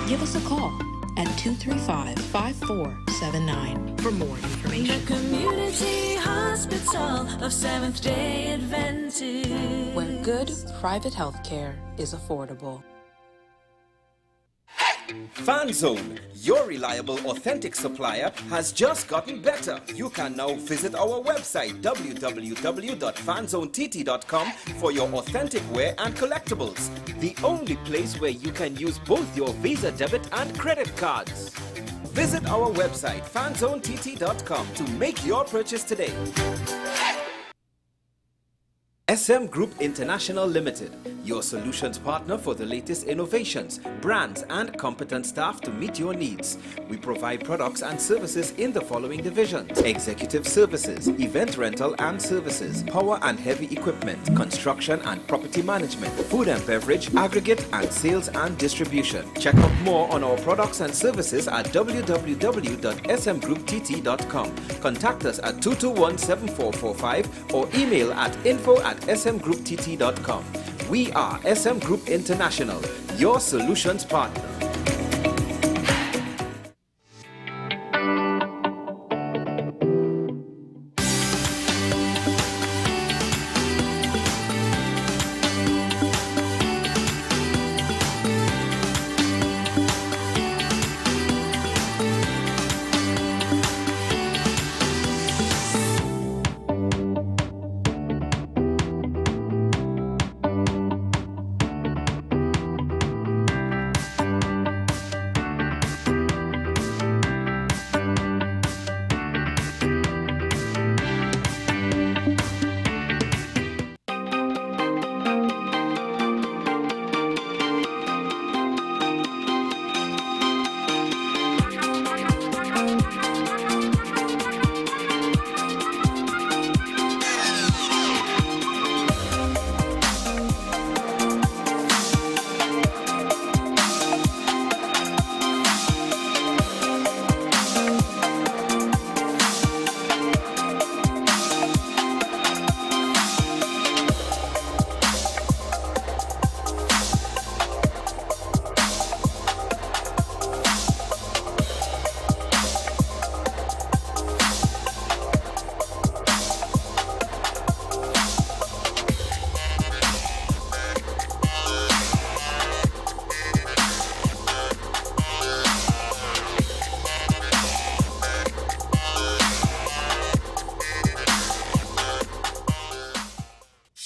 Give us a call at 235-5479 for more information. The Community Hospital of Seventh-day Adventist, where good private health care is affordable. FanZone, your reliable, authentic supplier, has just gotten better. You can now visit our website www.fanzonett.com for your authentic wear and collectibles. The only place where you can use both your Visa debit and credit cards. Visit our website fanzonett.com to make your purchase today. SM Group International Limited, your solutions partner for the latest innovations, brands and competent staff to meet your needs. We provide products and services in the following divisions: executive services, event rental and services, power and heavy equipment, construction and property management, food and beverage, aggregate and sales and distribution. Check out more on our products and services at www.smgrouptt.com. Contact us at 221-7445 or email at info@smgrouptt.com. We are SM Group International, your solutions partner.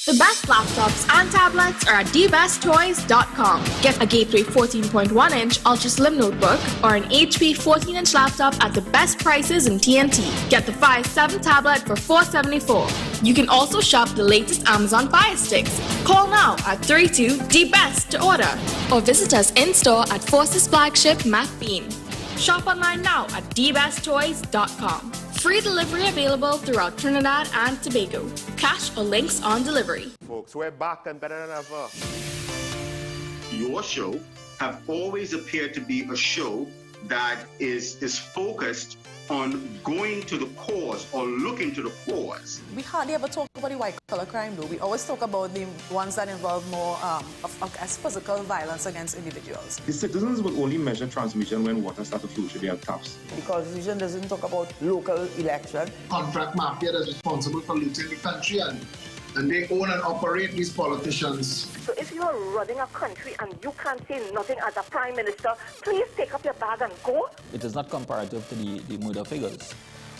The best laptops and tablets are at dbesttoys.com. Get a Gateway 14.1-inch Ultra Slim notebook or an HP 14-inch laptop at the best prices in TNT. Get the Fire 7 tablet for $474. You can also shop the latest Amazon Fire Sticks. Call now at 32-DBEST to order or visit us in-store at Forces Flagship Mac Bean. Shop online now at dbesttoys.com. Free delivery available throughout Trinidad and Tobago. Cash or links on delivery. Folks, we're back and better than ever. Your show have always appeared to be a show that is focused on going to the cause or looking to the cause. We hardly ever talk about the white-collar crime, though. We always talk about the ones that involve more as physical violence against individuals. The citizens will only measure transmission when water starts to flow through their taps. The Constitution doesn't talk about local election. Contract mafia that's responsible for looting the country, and they own and operate these politicians. So if you are running a country and you can't say nothing as a prime minister, please take up your bag and go. It is not comparative to the murder figures,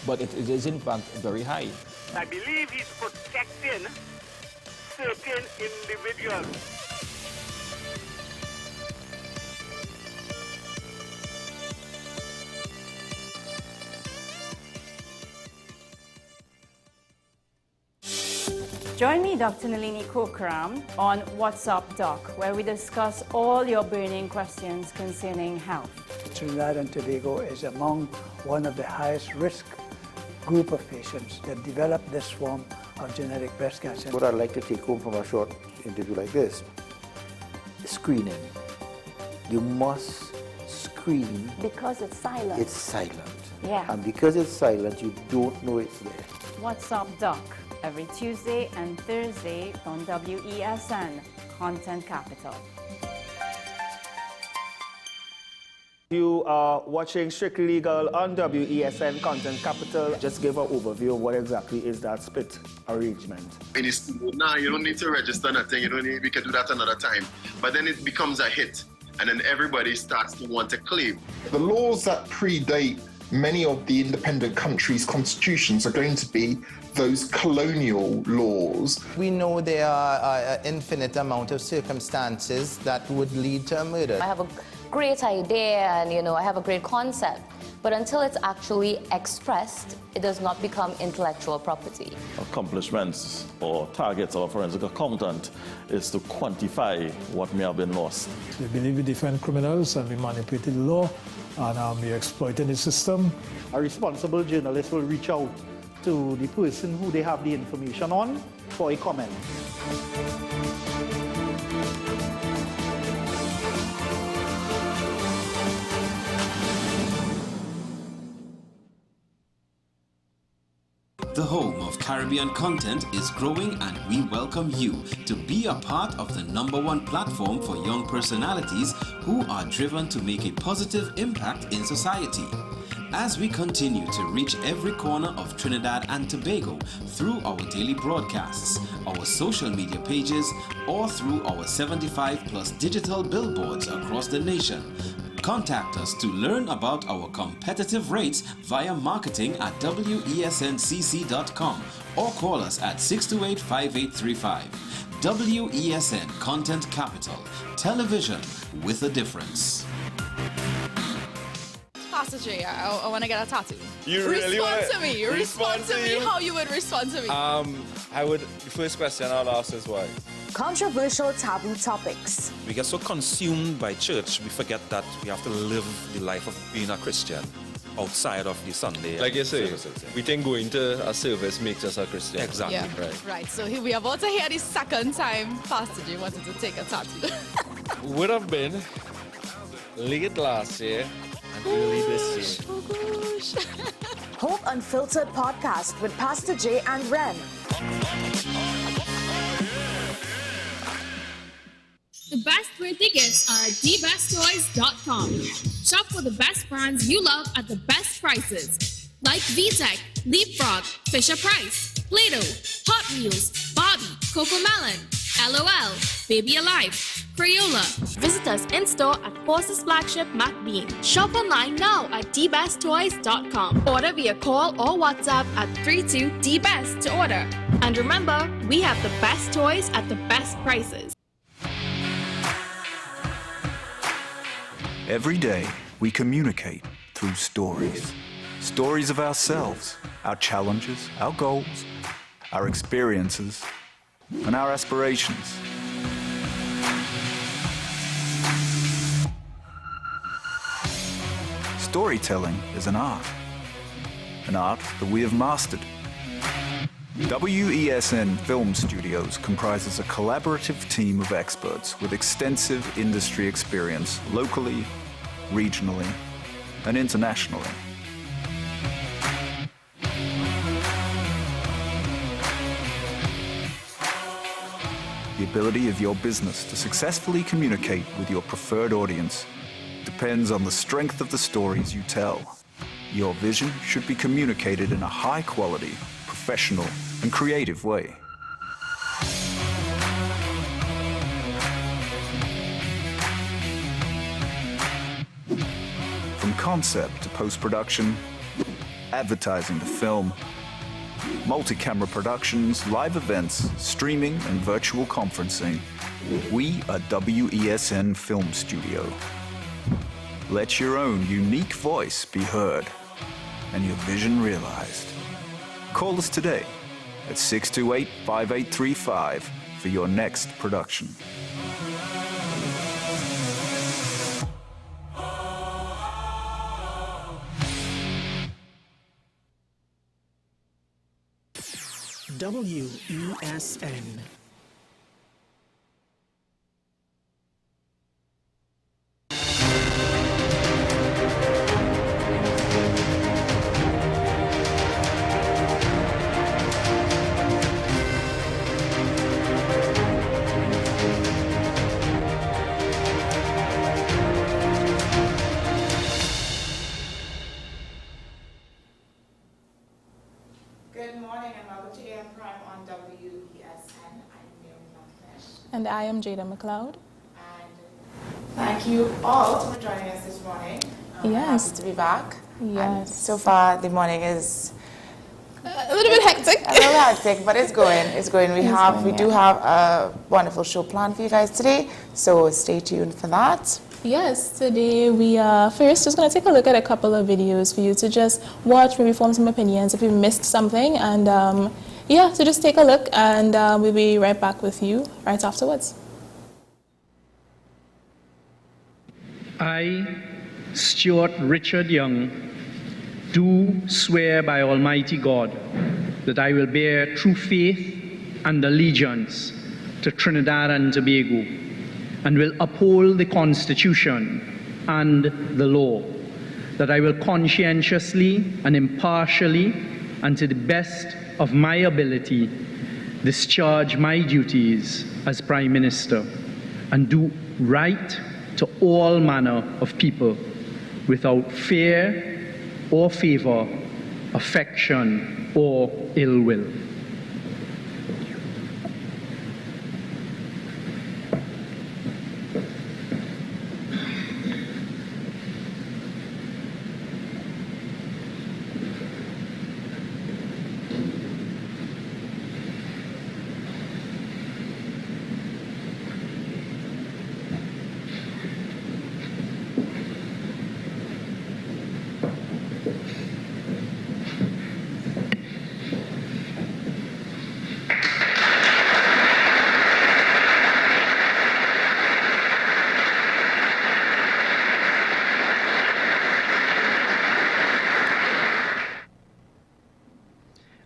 but it is in fact very high. I believe he's protecting certain individuals. Join me, Dr. Nalini Kokram, on What's Up Doc, where we discuss all your burning questions concerning health. Trinidad and Tobago is among one of the highest risk group of patients that develop this form of genetic breast cancer. What I'd like to take home from a short interview like this, screening. You must screen. Because it's silent. It's silent. Yeah. And because it's silent, you don't know it's there. What's Up Doc, every Tuesday and Thursday on WESN, Content Capital. You are watching Strictly Legal on WESN Content Capital. Just give an overview of what exactly is that split arrangement. Now you don't need to register nothing. You don't need. We can do that another time. But then it becomes a hit, and then everybody starts to want to claim. The laws that predate many of the independent countries' constitutions are going to be those colonial laws. We know there are an infinite amount of circumstances that would lead to a murder. I have a great idea and, I have a great concept, but until it's actually expressed, it does not become intellectual property. Accomplishments or targets of a forensic accountant is to quantify what may have been lost. They believe in different criminals and we manipulated the law and we exploited the system. A responsible journalist will reach out to the person who they have the information on for a comment. The home of Caribbean content is growing and we welcome you to be a part of the #1 platform for young personalities who are driven to make a positive impact in society. As we continue to reach every corner of Trinidad and Tobago through our daily broadcasts, our social media pages, or through our 75+ digital billboards across the nation, contact us to learn about our competitive rates via marketing at wesncc.com or call us at 628-5835. WESN Content Capital, television with a difference. Pastor J, I want to get a tattoo. You really Respond to me. Respond to me how you would respond to me. The first question I'll ask is why? Controversial taboo topics. We get so consumed by church, we forget that we have to live the life of being a Christian outside of the Sunday. Like you say, services. we think going to a service makes us a Christian. Exactly. Yeah. Right. So here we are about to hear the second time Pastor J wanted to take a tattoo. Would have been late last year and early this year. Oh gosh. Hope Unfiltered podcast with Pastor J and Ren. The best birthday gifts are at thebesttoys.com. Shop for the best brands you love at the best prices. Like VTech, Leapfrog, Fisher-Price, Play-Doh, Hot Wheels, Barbie, Cocomelon, LOL, Baby Alive, Crayola. Visit us in-store at Forces Flagship MacBean. Shop online now at thebesttoys.com. Order via call or WhatsApp at 32DBEST to order. And remember, we have the best toys at the best prices. Every day, we communicate through stories. Stories of ourselves, our challenges, our goals, our experiences, and our aspirations. Storytelling is an art that we have mastered. WESN Film Studios comprises a collaborative team of experts with extensive industry experience locally, regionally, and internationally. The ability of your business to successfully communicate with your preferred audience depends on the strength of the stories you tell. Your vision should be communicated in a high-quality, professional, and creative way. From concept to post-production, advertising to film, multi-camera productions, live events, streaming, and virtual conferencing, we are WESN Film Studio. Let your own unique voice be heard and your vision realized. Call us today at 628-5835 for your next production. WESN. And I am Jada McLeod. Thank you all for joining us this morning. Yes. Happy to be back. Yes. And so far, the morning is a little bit hectic. A little hectic, but it's going. It's going. We do have a wonderful show planned for you guys today, so stay tuned for that. Yes, today we are first just going to take a look at a couple of videos for you to just watch, maybe form some opinions if you missed something, and yeah, so just take a look, and we'll be right back with you right afterwards. I, Stuart Richard Young, do swear by Almighty God that I will bear true faith and allegiance to Trinidad and Tobago, and will uphold the Constitution and the law, that I will conscientiously and impartially and to the best of my ability discharge my duties as Prime Minister and do right to all manner of people without fear or favor, affection or ill will.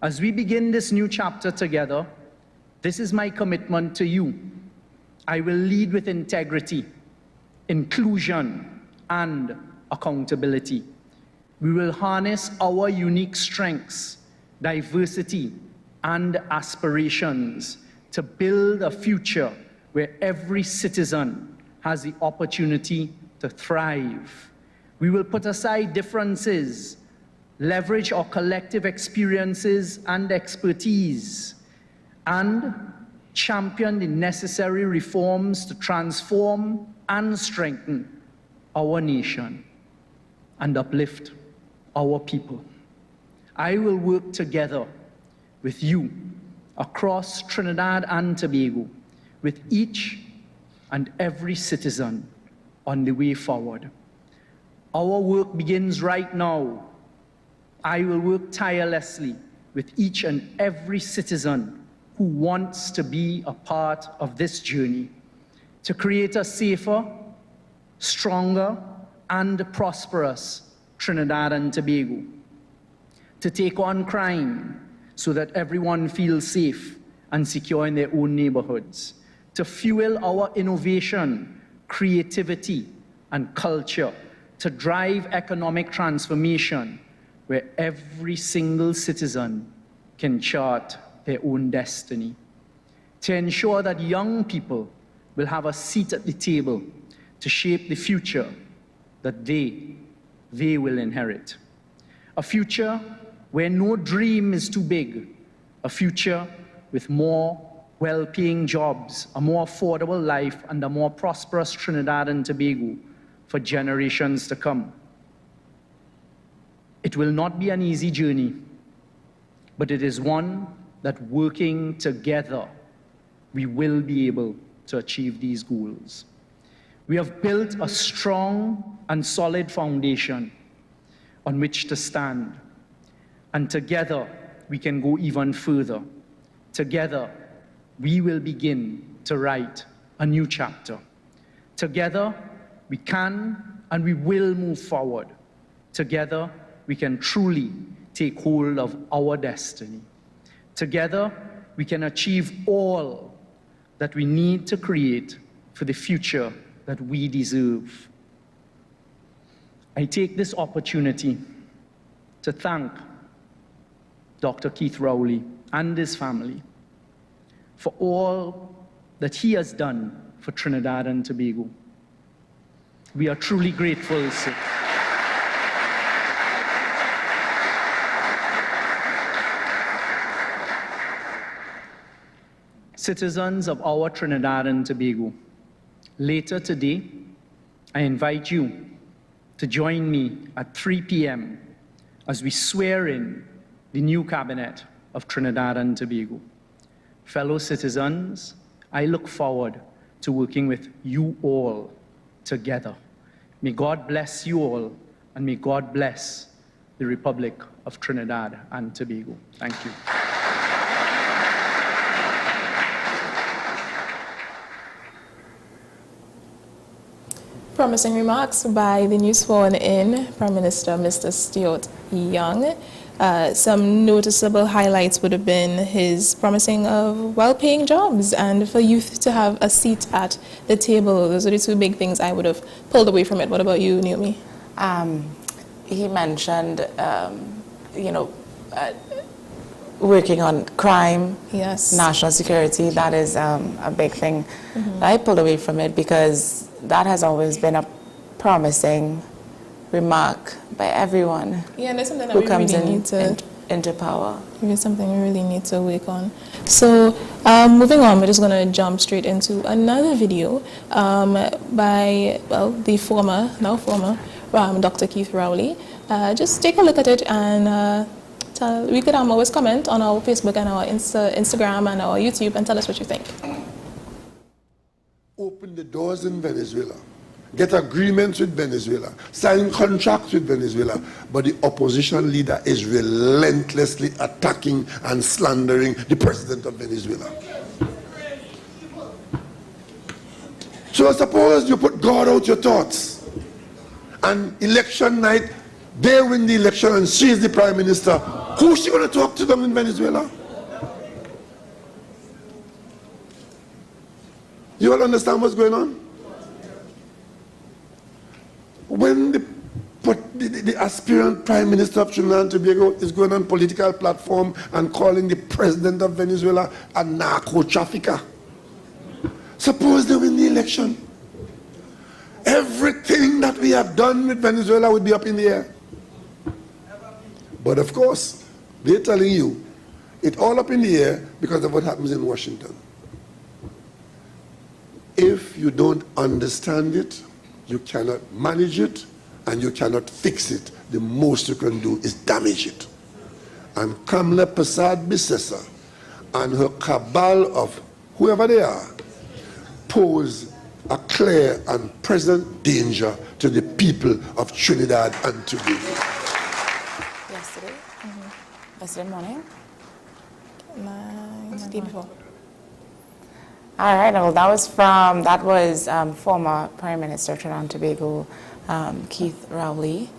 As we begin this new chapter together, this is my commitment to you. I will lead with integrity, inclusion, and accountability. We will harness our unique strengths, diversity, and aspirations to build a future where every citizen has the opportunity to thrive. We will put aside differences, leverage our collective experiences and expertise, and champion the necessary reforms to transform and strengthen our nation and uplift our people. I will work together with you across Trinidad and Tobago, with each and every citizen on the way forward. Our work begins right now. I will work tirelessly with each and every citizen who wants to be a part of this journey to create a safer, stronger, and prosperous Trinidad and Tobago, to take on crime so that everyone feels safe and secure in their own neighborhoods, to fuel our innovation, creativity, and culture, to drive economic transformation, where every single citizen can chart their own destiny, to ensure that young people will have a seat at the table to shape the future that they will inherit. A future where no dream is too big, a future with more well-paying jobs, a more affordable life, and a more prosperous Trinidad and Tobago for generations to come. It will not be an easy journey, but it is one that, working together, we will be able to achieve these goals. We have built a strong and solid foundation on which to stand, and together we can go even further. Together, we will begin to write a new chapter. Together, we can and we will move forward. Together, we can truly take hold of our destiny. Together, we can achieve all that we need to create for the future that we deserve. I take this opportunity to thank Dr. Keith Rowley and his family for all that he has done for Trinidad and Tobago. We are truly grateful, sir. Citizens of our Trinidad and Tobago, later today, I invite you to join me at 3 p.m. as we swear in the new cabinet of Trinidad and Tobago. Fellow citizens, I look forward to working with you all together. May God bless you all, and may God bless the Republic of Trinidad and Tobago. Thank you. Promising remarks by the new sworn-in Prime Minister, Mr. Stuart Young. Some noticeable highlights would have been his promising of well-paying jobs and for youth to have a seat at the table. Those are the two big things I would have pulled away from it. What about you, Naomi? He mentioned, working on crime, yes, national security. That is a big thing. I pulled away from it because that has always been a promising remark by everyone who comes into power. It's something we really need to work on. So moving on, we're just going to jump straight into another video by, well, the now former Dr. Keith Rowley. Just take a look at it and we could always comment on our Facebook and our Instagram and our YouTube and tell us what you think. Open the doors in Venezuela, get agreements with Venezuela, sign contracts with Venezuela, but the opposition leader is relentlessly attacking and slandering the president of Venezuela. So suppose you put God out your thoughts, and election night, they win the election and she's the prime minister. Who's she going to talk to them in Venezuela? You all understand what's going on? When the aspirant prime minister of Trinidad and Tobago is going on political platform and calling the president of Venezuela a narco trafficker, suppose they win the election, everything that we have done with Venezuela would be up in the air. But of course, they're telling you it's all up in the air because of what happens in Washington. If you don't understand it, you cannot manage it, and you cannot fix it. The most you can do is damage it. And Kamla Prasad Bissessa and her cabal of whoever they are pose a clear and present danger to the people of Trinidad and Tobago. Yesterday morning? The day before. All right, well, that was former Prime Minister of Trinidad and Tobago, Keith Rowley.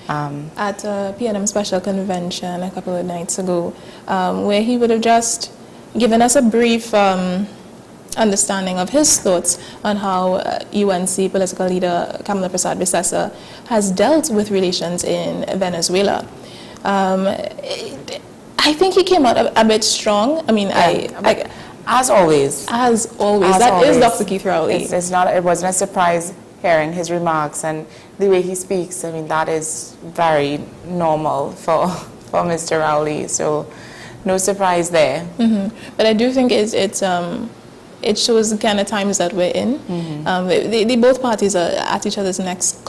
At a PNM special convention a couple of nights ago, where he would have just given us a brief understanding of his thoughts on how UNC political leader Kamla Prasad Bissessa has dealt with relations in Venezuela. I think he came out a bit strong. I mean, as always. That is Dr. Keith Rowley. It wasn't a surprise hearing his remarks and the way he speaks. I mean, that is very normal for Mr. Rowley. So, no surprise there. But I do think it shows the kind of times that we're in. They both parties are at each other's necks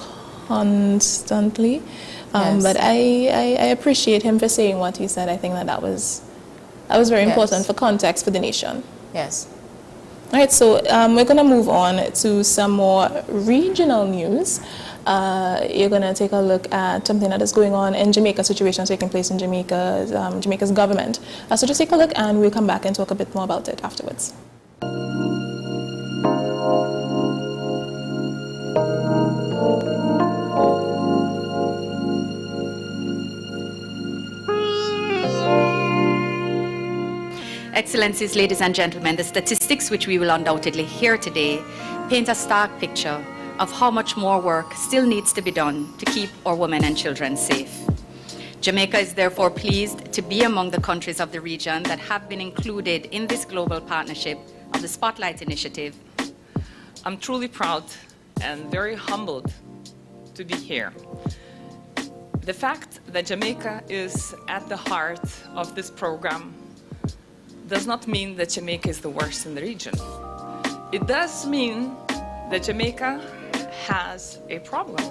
constantly. But I appreciate him for saying what he said. I think that was very important for context for the nation. Yes. All right, so we're going to move on to some more regional news. You're going to take a look at something that is going on in Jamaica, situations taking place in Jamaica's government. So just take a look and we'll come back and talk a bit more about it afterwards. Excellencies, ladies and gentlemen, the statistics which we will undoubtedly hear today paint a stark picture of how much more work still needs to be done to keep our women and children safe. Jamaica is therefore pleased to be among the countries of the region that have been included in this global partnership of the Spotlight Initiative. I'm truly proud and very humbled to be here. The fact that Jamaica is at the heart of this program does not mean that Jamaica is the worst in the region. It does mean that Jamaica has a problem.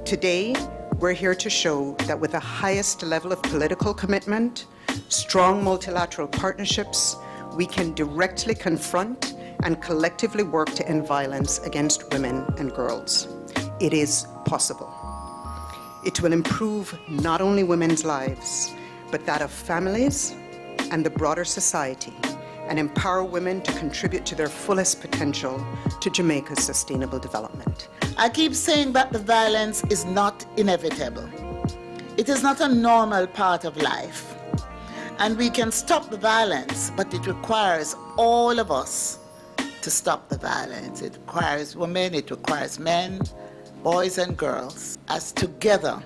Today, we're here to show that with the highest level of political commitment, strong multilateral partnerships, we can directly confront and collectively work to end violence against women and girls. It is possible. It will improve not only women's lives, but that of families and the broader society, and empower women to contribute to their fullest potential to Jamaica's sustainable development. I keep saying that the violence is not inevitable. It is not a normal part of life. And we can stop the violence, but it requires all of us to stop the violence. It requires women, it requires men, boys and girls. As together,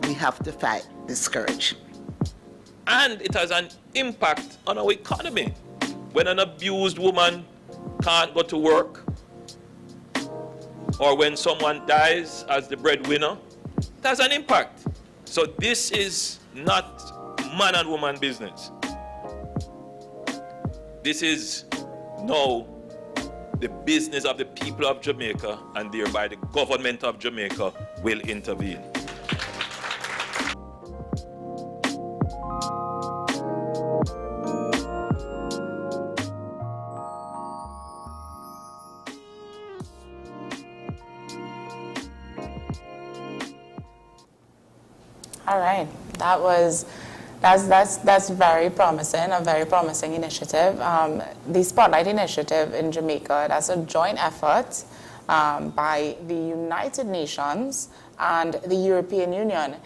we have to fight this scourge. And it has an impact on our economy. When an abused woman can't go to work, or when someone dies as the breadwinner, it has an impact. So this is not man and woman business. This is now the business of the people of Jamaica, and thereby the government of Jamaica will intervene. All right, that's very promising, a very promising initiative. The Spotlight Initiative in Jamaica, that's a joint effort by the United Nations and the European Union.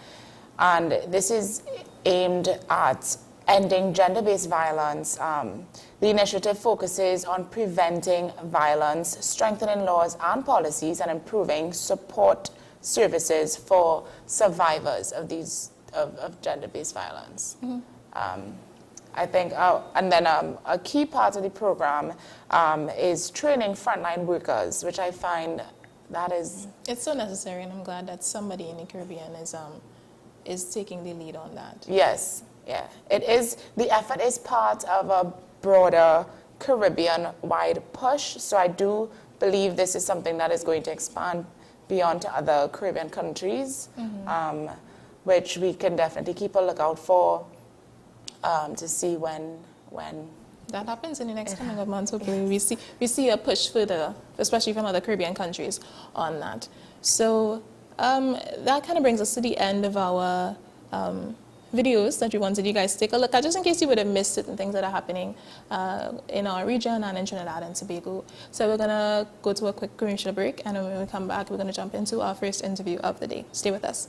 And this is aimed at ending gender-based violence. The initiative focuses on preventing violence, strengthening laws and policies, and improving support services for survivors of of gender-based violence. Mm-hmm. I think, and then a key part of the program is training frontline workers, which I find that is... It's so necessary, and I'm glad that somebody in the Caribbean is taking the lead on that. Yes, yeah. It is, the effort is part of a broader Caribbean-wide push, so I do believe this is something that is going to expand beyond to other Caribbean countries, mm-hmm. Which we can definitely keep a lookout for to see when that happens in the next coming of months. Hopefully, we see a push further, especially from other Caribbean countries, on that. So that kind of brings us to the end of our videos that we wanted you guys to take a look at, just in case you would have missed certain things that are happening in our region and in Trinidad and Tobago. So we're gonna go to a quick commercial break, and then when we come back, we're gonna jump into our first interview of the day. Stay with us.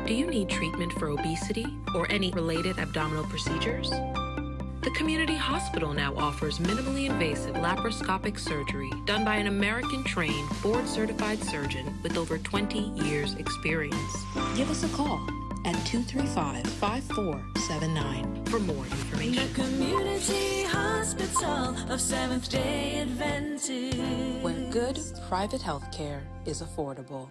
Do you need treatment for obesity or any related abdominal procedures? The community hospital now offers minimally invasive laparoscopic surgery done by an American-trained, board-certified surgeon with over 20 years' experience. Give us a call at 235-5479 for more information. The Community Hospital of Seventh-day Adventist, where good private health care is affordable.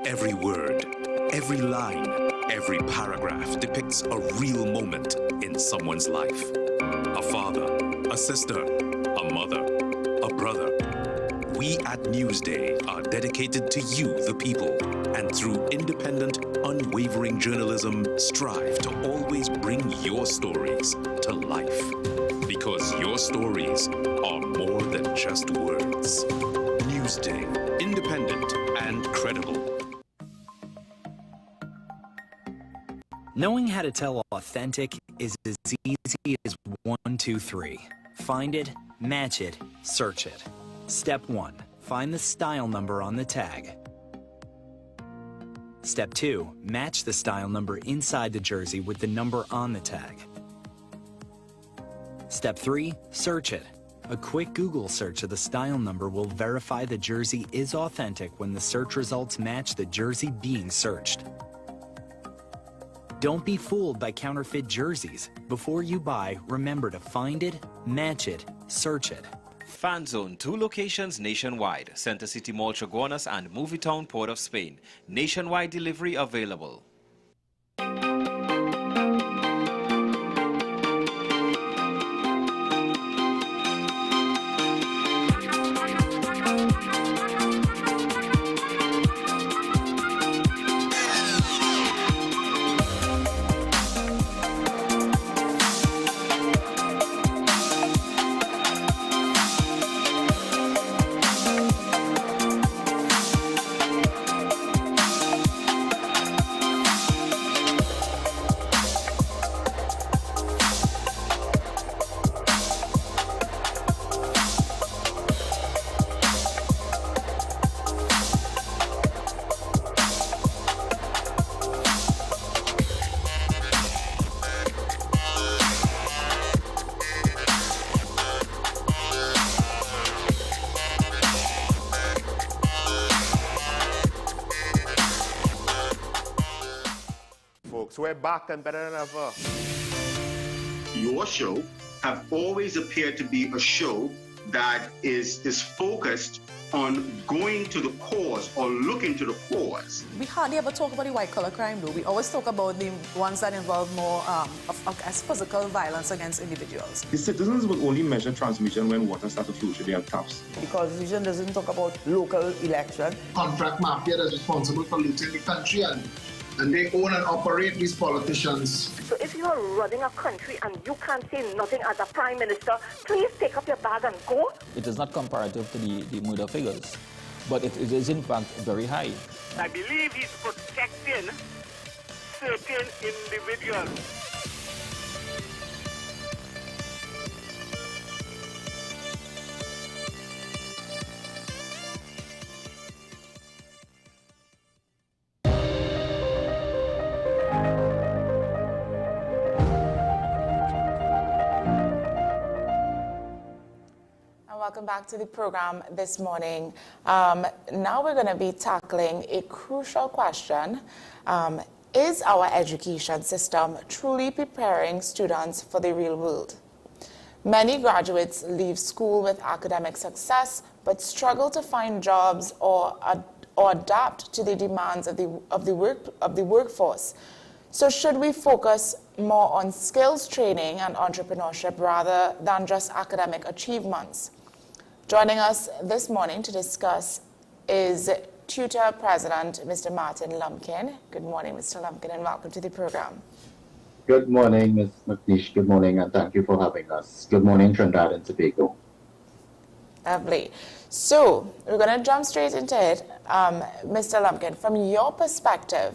Every word, every line, every paragraph depicts a real moment in someone's life. A father, a sister, a mother, a brother. We at Newsday are dedicated to you, the people, and through independent, unwavering journalism, strive to always bring your stories to life. Because your stories are more than just words. Newsday, independent and credible. Knowing how to tell authentic is as easy as 1, 2, 3. Find it, match it, search it. Step 1. Find the style number on the tag. Step 2. Match the style number inside the jersey with the number on the tag. Step 3. Search it. A quick Google search of the style number will verify the jersey is authentic when the search results match the jersey being searched. Don't be fooled by counterfeit jerseys. Before you buy, remember to find it, match it, search it. Fan Zone, 2 locations nationwide. Center City Mall, Chaguanas and Movietown, Port of Spain. Nationwide delivery available. We're back and better than ever. Your show have always appeared to be a show that is focused on going to the cause or looking to the cause. We hardly ever talk about the white-collar crime, though. We always talk about the ones that involve more as physical violence against individuals. The citizens will only measure transmission when water starts to flow through their taps. Because the vision doesn't talk about local election. Contract mafia that's responsible for looting the country and they own and operate these politicians. So if you are running a country and you can't say nothing as a prime minister, please take up your bag and go. It is not comparative to the murder figures, but it is in fact very high. I believe he's protecting certain individuals. Welcome back to the program this morning. Now we're going to be tackling a crucial question. Is our education system truly preparing students for the real world? Many graduates leave school with academic success but struggle to find jobs or adapt to the demands of the workforce. So should we focus more on skills training and entrepreneurship rather than just academic achievements? Joining us this morning to discuss is Tutor President Mr. Martin Lumpkin. Good morning, Mr. Lumpkin, and welcome to the program. Good morning, Ms. McNeish. Good morning, and thank you for having us. Good morning, Trinidad and Tobago. Lovely. So we're going to jump straight into it. Mr. Lumpkin, from your perspective,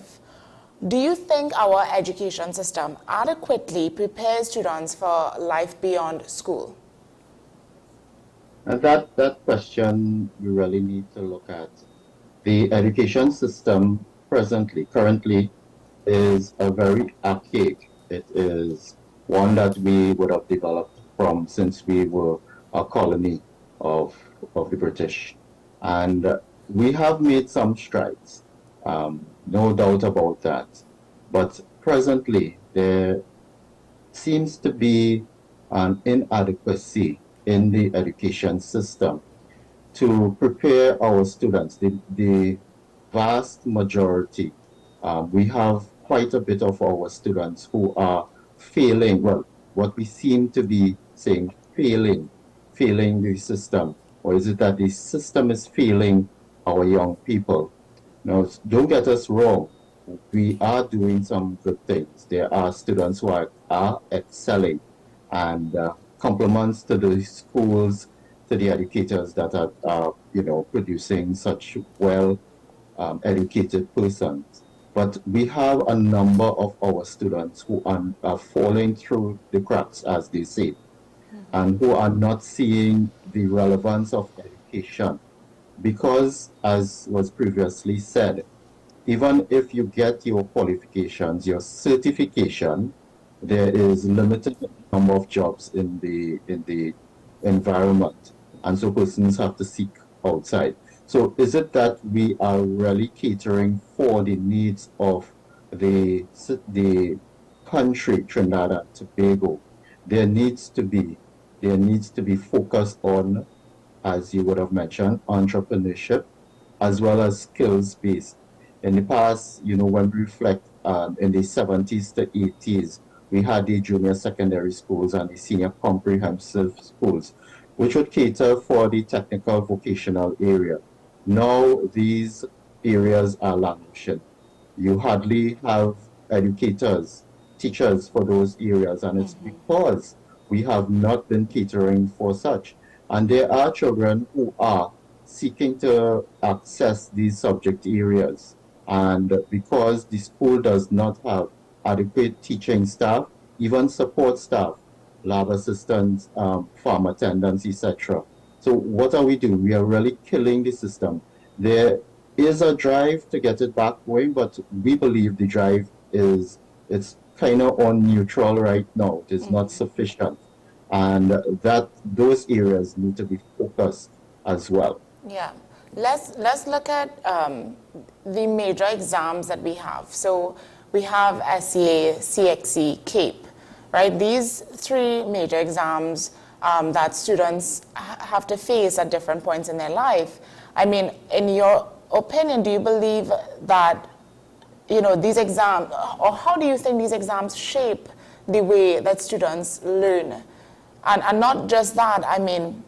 do you think our education system adequately prepares students for life beyond school? And that question, we really need to look at. The education system currently is a very archaic. It is one that we would have developed from since we were a colony of the British. And we have made some strides, no doubt about that. But presently, there seems to be an inadequacy in the education system to prepare our students. The vast majority, we have quite a bit of our students who are failing, well, what we seem to be saying, failing the system. Or is it that the system is failing our young people? Now, don't get us wrong. We are doing some good things. There are students who are excelling, and compliments to the schools, to the educators that are producing such well educated persons. But we have a number of our students who are falling through the cracks, as they say, and who are not seeing the relevance of education. Because, as was previously said, even if you get your qualifications, your certification, there is limited number of jobs in the environment, and so persons have to seek outside. So is it that we are really catering for the needs of the country, Trinidad and Tobago? There needs to be focus on, as you would have mentioned, entrepreneurship as well as skills-based. In the past, when we reflect in the 70s to 80s, we had the junior secondary schools and the senior comprehensive schools, which would cater for the technical vocational area. Now these areas are languishing. You hardly have educators, teachers for those areas, and it's because we have not been catering for such. And there are children who are seeking to access these subject areas. And because the school does not have adequate teaching staff, even support staff, lab assistants, farm attendants, etc. So what are we doing? We are really killing the system. There is a drive to get it back going, but we believe the drive it's kind of on neutral right now. It is not sufficient. And that those areas need to be focused as well. Yeah. Let's look at the major exams that we have. So we have SEA, CXE, CAPE, right? These three major exams that students have to face at different points in their life. I mean, in your opinion, do you believe that, these exams, or how do you think these exams shape the way that students learn? And not just that, I mean,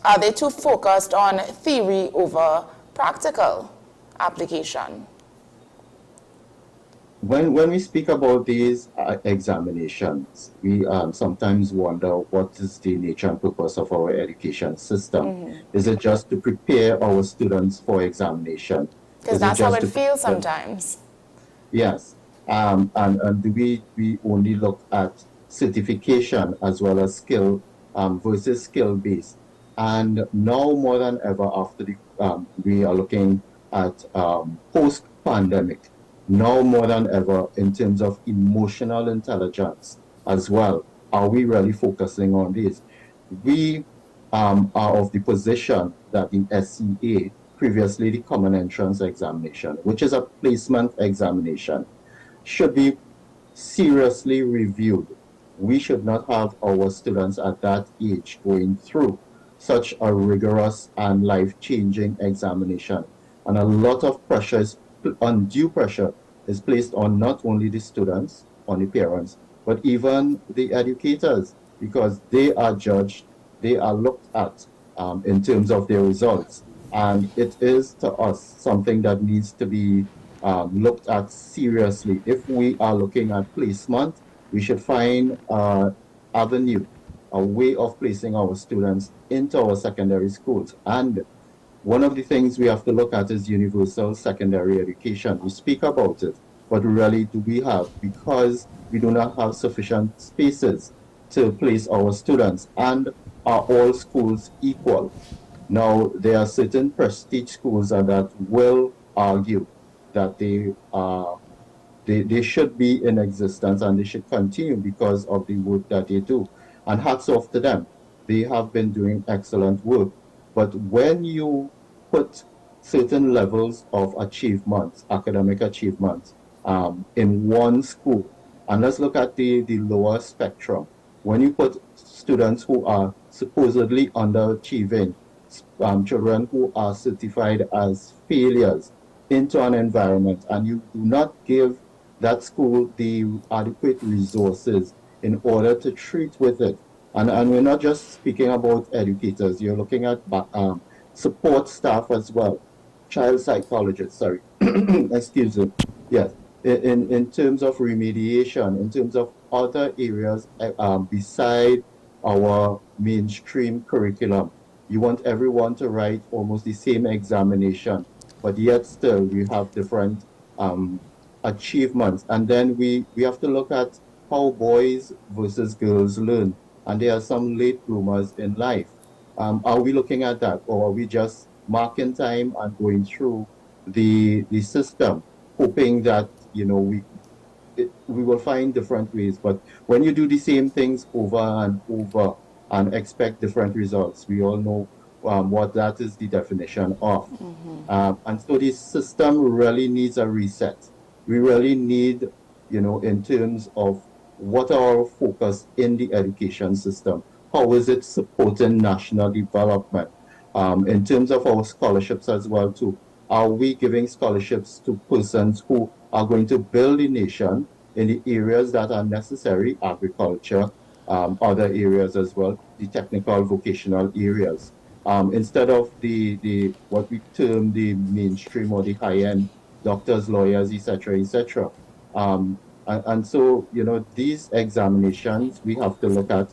are they too focused on theory over practical application? When we speak about these examinations, we sometimes wonder what is the nature and purpose of our education system. Is it just to prepare our students for examination? Because that's how it feels sometimes. Yes. And do we only look at certification as well as skill versus skill-based? And now more than ever, after we are looking at post-pandemic, now more than ever in terms of emotional intelligence as well, are we really focusing on this? We are of the position that in SEA, previously the Common Entrance Examination, which is a placement examination, should be seriously reviewed. We should not have our students at that age going through such a rigorous and life-changing examination. And a lot of pressure, undue pressure, is placed on not only the students, on the parents, but even the educators, because they are judged, they are looked at in terms of their results. And it is, to us, something that needs to be looked at seriously. If we are looking at placement, we should find an avenue, a way of placing our students into our secondary schools. And one of the things we have to look at is universal secondary education. We speak about it, but really do we have? Because we do not have sufficient spaces to place our students. And are all schools equal? Now, there are certain prestige schools that will argue that they should be in existence and they should continue because of the work that they do. And hats off to them. They have been doing excellent work. But when you put certain levels of achievements, academic achievements, in one school, and let's look at the lower spectrum. When you put students who are supposedly underachieving, children who are certified as failures into an environment, and you do not give that school the adequate resources in order to treat with it. And we're not just speaking about educators, you're looking at support staff as well, child psychologists, sorry, excuse me, yes. In terms of remediation, in terms of other areas beside our mainstream curriculum, you want everyone to write almost the same examination, but yet still we have different achievements. And then we have to look at how boys versus girls learn. And there are some late bloomers in life. Are we looking at that, or are we just marking time and going through the system, hoping that we will find different ways? But when you do the same things over and over and expect different results, we all know what that is the definition of. And so the system really needs a reset. We really need, in terms of what our focus in the education system, how is it supporting national development? In terms of our scholarships as well too, are we giving scholarships to persons who are going to build the nation in the areas that are necessary, agriculture, other areas as well, the technical, vocational areas, instead of the what we term the mainstream or the high-end doctors, lawyers, etc., etc. And so, these examinations we have to look at.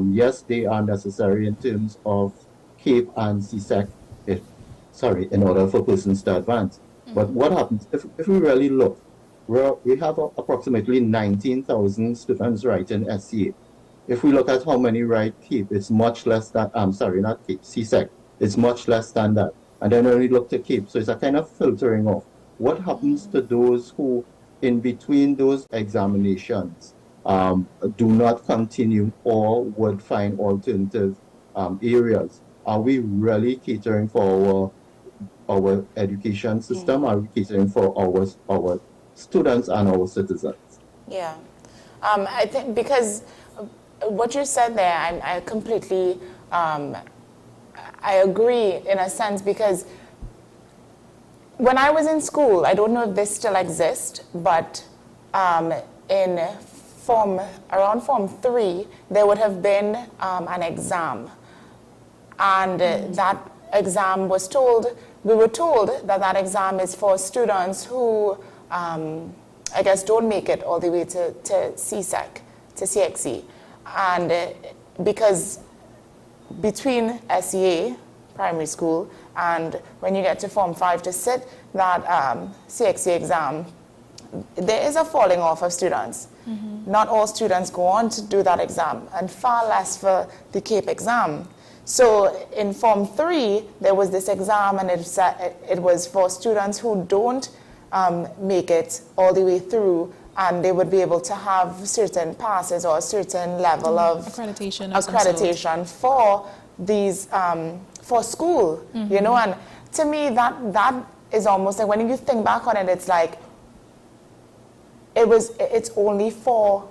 Yes, they are necessary in terms of CAPE and CSEC, in order for persons to advance. But what happens if we really look? We have approximately 19,000 students writing SCA. If we look at how many write CAPE, it's much less than, not CAPE, CSEC, it's much less than that. And then when we look to CAPE, so it's a kind of filtering off. What happens to those who, in between those examinations, do not continue or would find alternative areas? Are we really catering for our education system? Are we catering for our students and our citizens? Yeah. I think because what you said there, I completely, I agree in a sense, because when I was in school, I don't know if this still exists, but in around Form 3, there would have been an exam. And that exam we were told that exam is for students who, I guess, don't make it all the way to CSEC, to CXC. And because between SEA, primary school, and when you get to Form 5 to sit that CXC exam, there is a falling off of students. Not all students go on to do that exam, and far less for the CAPE exam. So in Form 3, there was this exam, and it was for students who don't make it all the way through, and they would be able to have certain passes or a certain level of accreditation for these for school, and to me that is almost like, when you think back on it, it's like it's only for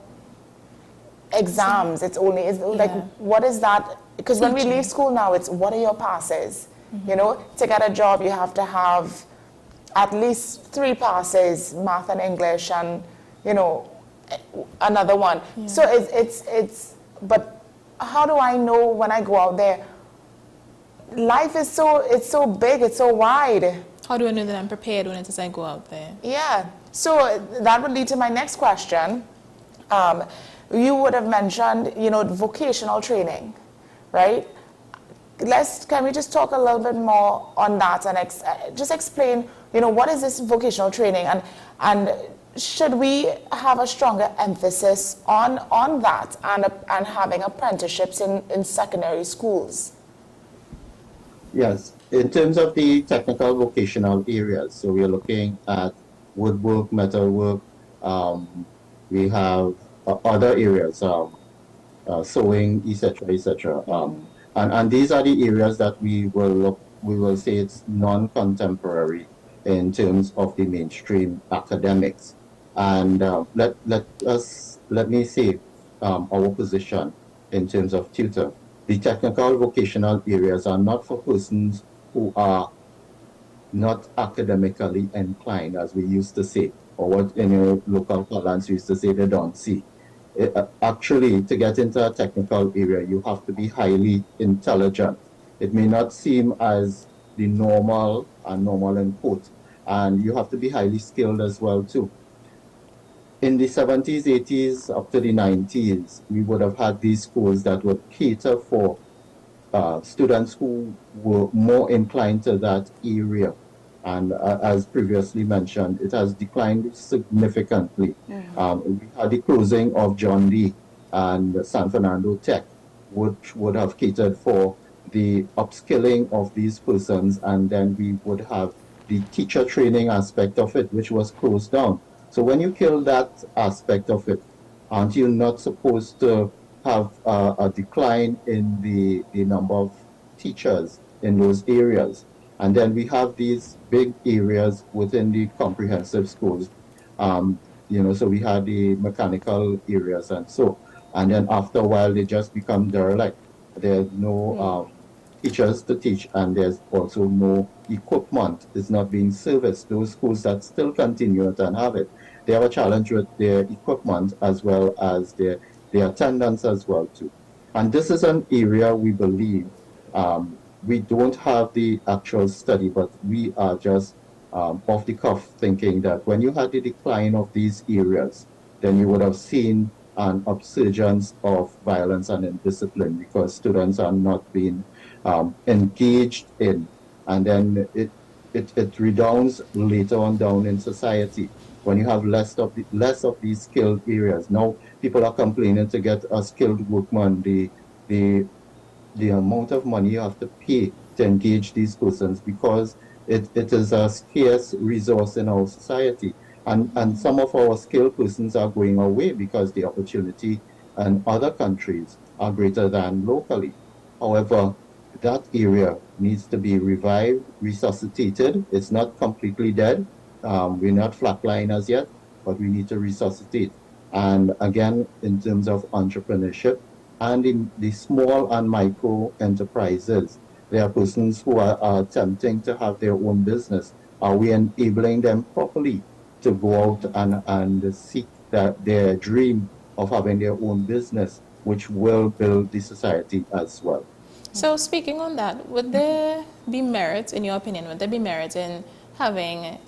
exams. Like, what is that? Because when we leave school now, it's what are your passes? To get a job, you have to have at least 3 passes, math and English, and another one. So but how do I know when I go out there? Life is so big, it's so wide. How do I know that I'm prepared when I go out there? Yeah. So that would lead to my next question. You would have mentioned, vocational training, right? Can we just talk a little bit more on that and just explain, what is this vocational training, and should we have a stronger emphasis on that and having apprenticeships in secondary schools? Yes, in terms of the technical vocational areas, so we are looking at woodwork, metalwork. We have other areas, sewing, etc., etc. And these are the areas that we will say it's non-contemporary in terms of the mainstream academics. And let me say our position in terms of tutor. The technical vocational areas are not for persons who are not academically inclined, as we used to say, or what in local parlance used to say, they don't see. Actually, to get into a technical area, you have to be highly intelligent. It may not seem as the normal in quote, and you have to be highly skilled as well too. In the 70s, 80s, up to the 90s, we would have had these schools that would cater for students who were more inclined to that area. And as previously mentioned, it has declined significantly. We had the closing of John Lee and San Fernando Tech, which would have catered for the upskilling of these persons, and then we would have the teacher training aspect of it, which was closed down. So when you kill that aspect of it, aren't you not supposed to have a decline in the number of teachers in those areas? And then we have these big areas within the comprehensive schools. So we had the mechanical areas and so. And then after a while, they just become derelict. There's no teachers to teach, and there's also no equipment. It's not being serviced. Those schools that still continue it and have it, they have a challenge with their equipment as well as their attendance as well too. And this is an area we believe we don't have the actual study, but we are just off the cuff thinking that when you had the decline of these areas, then you would have seen an upsurgence of violence and indiscipline because students are not being engaged in. And then it redounds later on down in society when you have less of these skilled areas. Now people are complaining to get a skilled workman. The amount of money you have to pay to engage these persons because it is a scarce resource in our society. And some of our skilled persons are going away because the opportunity in other countries are greater than locally. However, that area needs to be revived, resuscitated. It's not completely dead. We're not flatliners yet, but we need to resuscitate. And again, in terms of entrepreneurship, and in the small and micro enterprises, there are persons who are attempting to have their own business. Are we enabling them properly to go out and seek their dream of having their own business, which will build the society as well? So speaking on that, would there be merit, in your opinion, would there be merit in having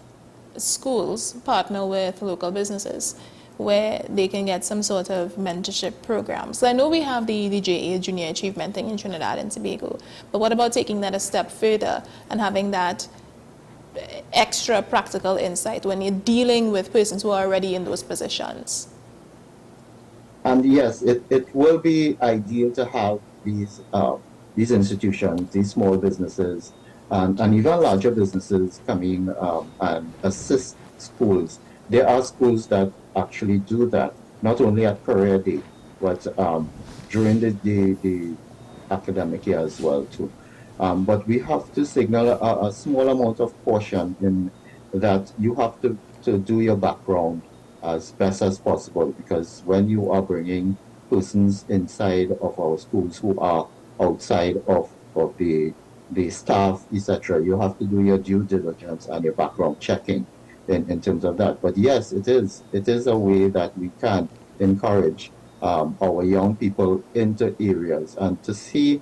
schools partner with local businesses where they can get some sort of mentorship programs? So I know we have the JA Junior Achievement thing in Trinidad and Tobago, but what about taking that a step further and having that extra practical insight when you're dealing with persons who are already in those positions? And yes, it will be ideal to have these institutions, these small businesses, and even larger businesses coming and assist schools. There are schools that actually do that, not only at career day, but during the academic year as well too. But we have to signal a small amount of caution in that you have to do your background as best as possible, because when you are bringing persons inside of our schools who are outside of the staff, etc., you have to do your due diligence and your background checking in terms of that. But yes, it is a way that we can encourage our young people into areas and to see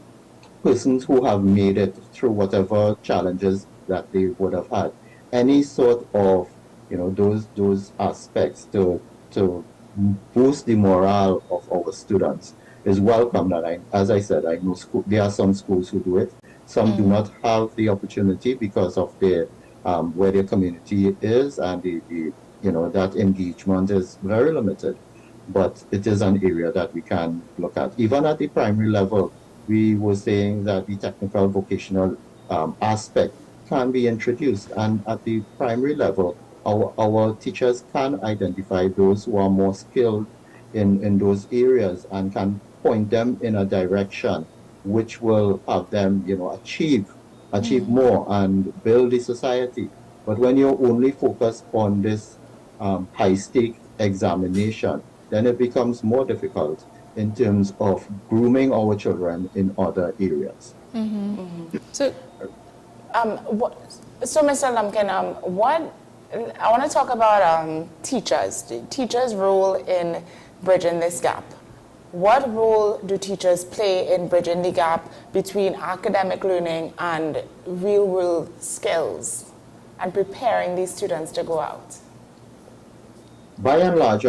persons who have made it through whatever challenges that they would have had. Any sort of, those aspects to boost the morale of our students is welcome. And as I said, I know there are some schools who do it. Some do not have the opportunity because of their where their community is, and that engagement is very limited. But it is an area that we can look at. Even at the primary level, we were saying that the technical vocational aspect can be introduced, and at the primary level, our teachers can identify those who are more skilled in those areas and can point them in a direction which will have them, achieve more and build the society. But when you're only focused on this high-stake examination, then it becomes more difficult in terms of grooming our children in other areas. So, Mr. Lumpkin, I want to talk about teachers' role in bridging this gap. What role do teachers play in bridging the gap between academic learning and real-world skills and preparing these students to go out? By and large,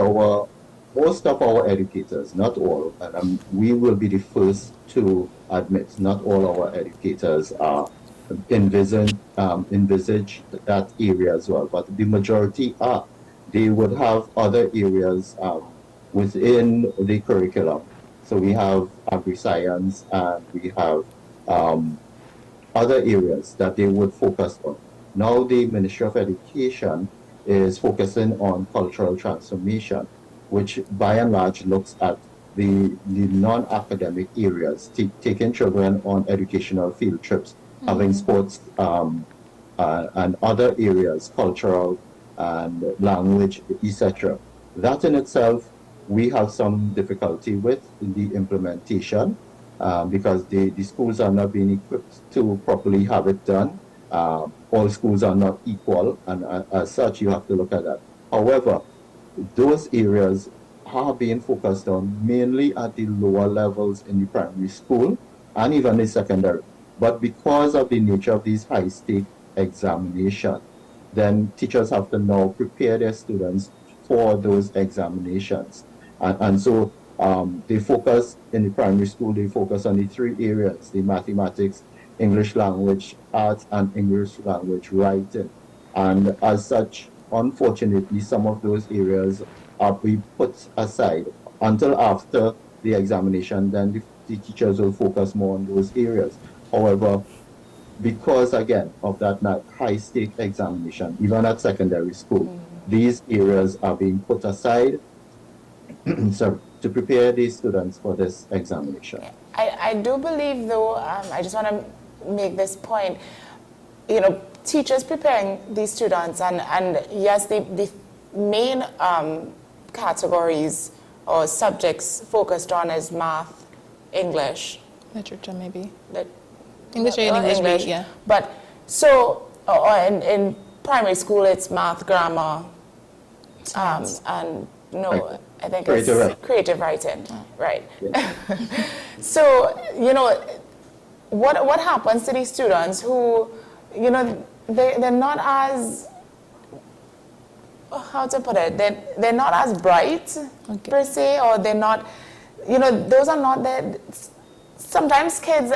most of our educators, not all, and we will be the first to admit, not all our educators are envisage that area as well. But the majority are, they would have other areas within the curriculum. So we have agri-science and we have other areas that they would focus on. Now the Ministry of Education is focusing on cultural transformation, which by and large looks at the non-academic areas, taking children on educational field trips, having sports and other areas, cultural and language, etc. That in itself, we have some difficulty with the implementation because the schools are not being equipped to properly have it done. All schools are not equal, and as such, you have to look at that. However, those areas are being focused on mainly at the lower levels in the primary school and even the secondary. But because of the nature of these high-stake examinations, then teachers have to now prepare their students for those examinations. And so they focus in the primary school, they focus on the three areas, the mathematics, English language arts, and English language writing. And as such, unfortunately, some of those areas are being put aside until after the examination. Then the teachers will focus more on those areas. However, because again of that high-stake examination, even at secondary school, these areas are being put aside so, to prepare these students for this examination. I do believe, though, I just want to make this point, you know, teachers preparing these students, and yes, the main categories or subjects focused on is math, English. Literature, maybe. English and English, yeah. But, so, in primary school, it's math, grammar, and, no, I think it's creative writing, right. Yeah. So, you know, what happens to these students who, you know, they're not as, how to put it, they're not as bright, per se, or they're not, you know, those are not the, sometimes kids,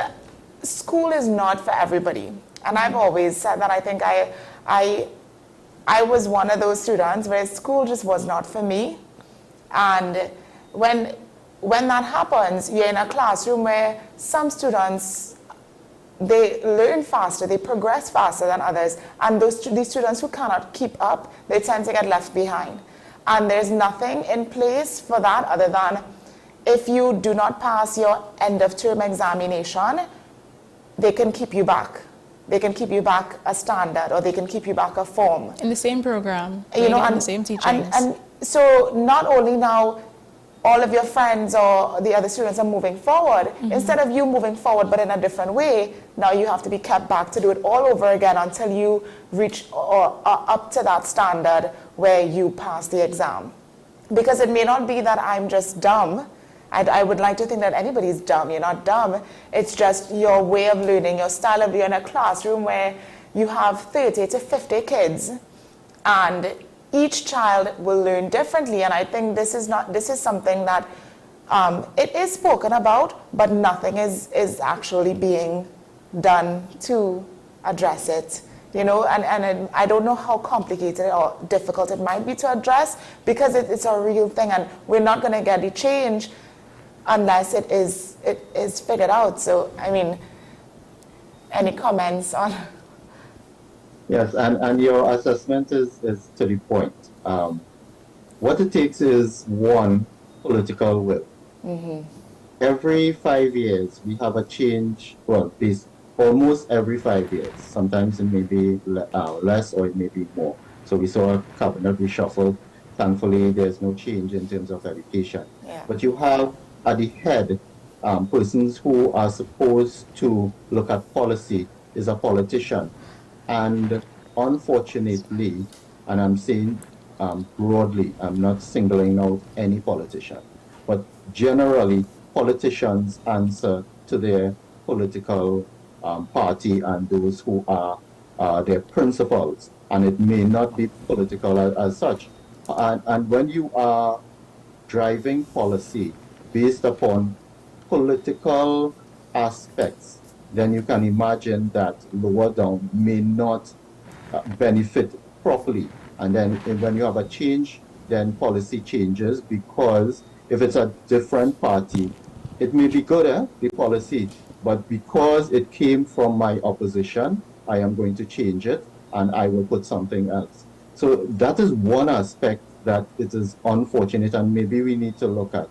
school is not for everybody. And I've always said that. I think I was one of those students where school just was not for me. And when that happens, you're in a classroom where some students, they learn faster, they progress faster than others, and these students who cannot keep up, they tend to get left behind. And there's nothing in place for that other than if you do not pass your end of term examination, they can keep you back. They can keep you back a standard, or they can keep you back a form. In the same program, you know, and the same teachings. And so not only now all of your friends or the other students are moving forward, instead of you moving forward but in a different way, now you have to be kept back to do it all over again until you reach or up to that standard where you pass the exam. Because it may not be that I'm just dumb. I would like to think that anybody's dumb. You're not dumb. It's just your way of learning, your style of learning. In a classroom where you have 30 to 50 kids, and each child will learn differently. And I think this is something that it is spoken about, but nothing is actually being done to address it. You know, and I don't know how complicated or difficult it might be to address, because it's a real thing, and we're not going to get the change unless it is figured out. So, I mean, any comments on? Yes, and your assessment is to the point. What it takes is, one, political will. Every 5 years, we have a change, well, almost every 5 years. Sometimes it may be less or it may be more. So we saw a cabinet reshuffle. Thankfully, there's no change in terms of education. Yeah. But you have at the head persons who are supposed to look at policy is a politician. And unfortunately, and I'm saying broadly, I'm not singling out any politician, but generally politicians answer to their political party and those who are their principals, and it may not be political as such. And when you are driving policy based upon political aspects, then you can imagine that lower down may not benefit properly. And then when you have a change, then policy changes, because if it's a different party, it may be good, the policy, but because it came from my opposition, I am going to change it and I will put something else. So that is one aspect that it is unfortunate and maybe we need to look at.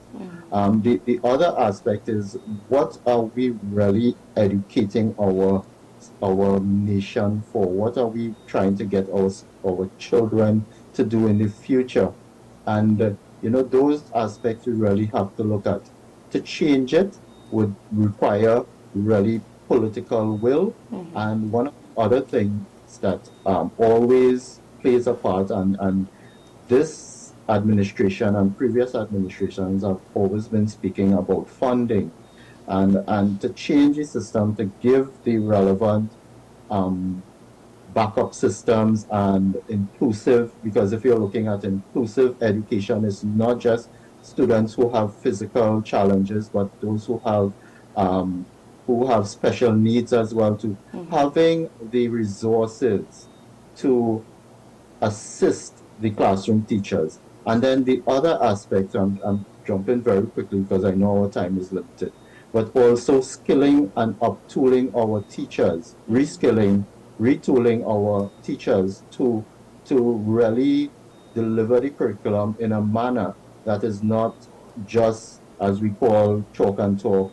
The other aspect is, what are we really educating our nation for? What are we trying to get our children to do in the future? And those aspects we really have to look at. To change it would require really political will. And one of the other things that always plays a part, and this administration and previous administrations have always been speaking about funding, and to change the system, to give the relevant backup systems and inclusive, because if you're looking at inclusive education, it's not just students who have physical challenges, but those who have special needs as well, to having the resources to assist the classroom teachers. And then the other aspect, I'm jumping very quickly because I know our time is limited, but also skilling and uptooling our teachers, reskilling, retooling our teachers to really deliver the curriculum in a manner that is not just, as we call, chalk and talk,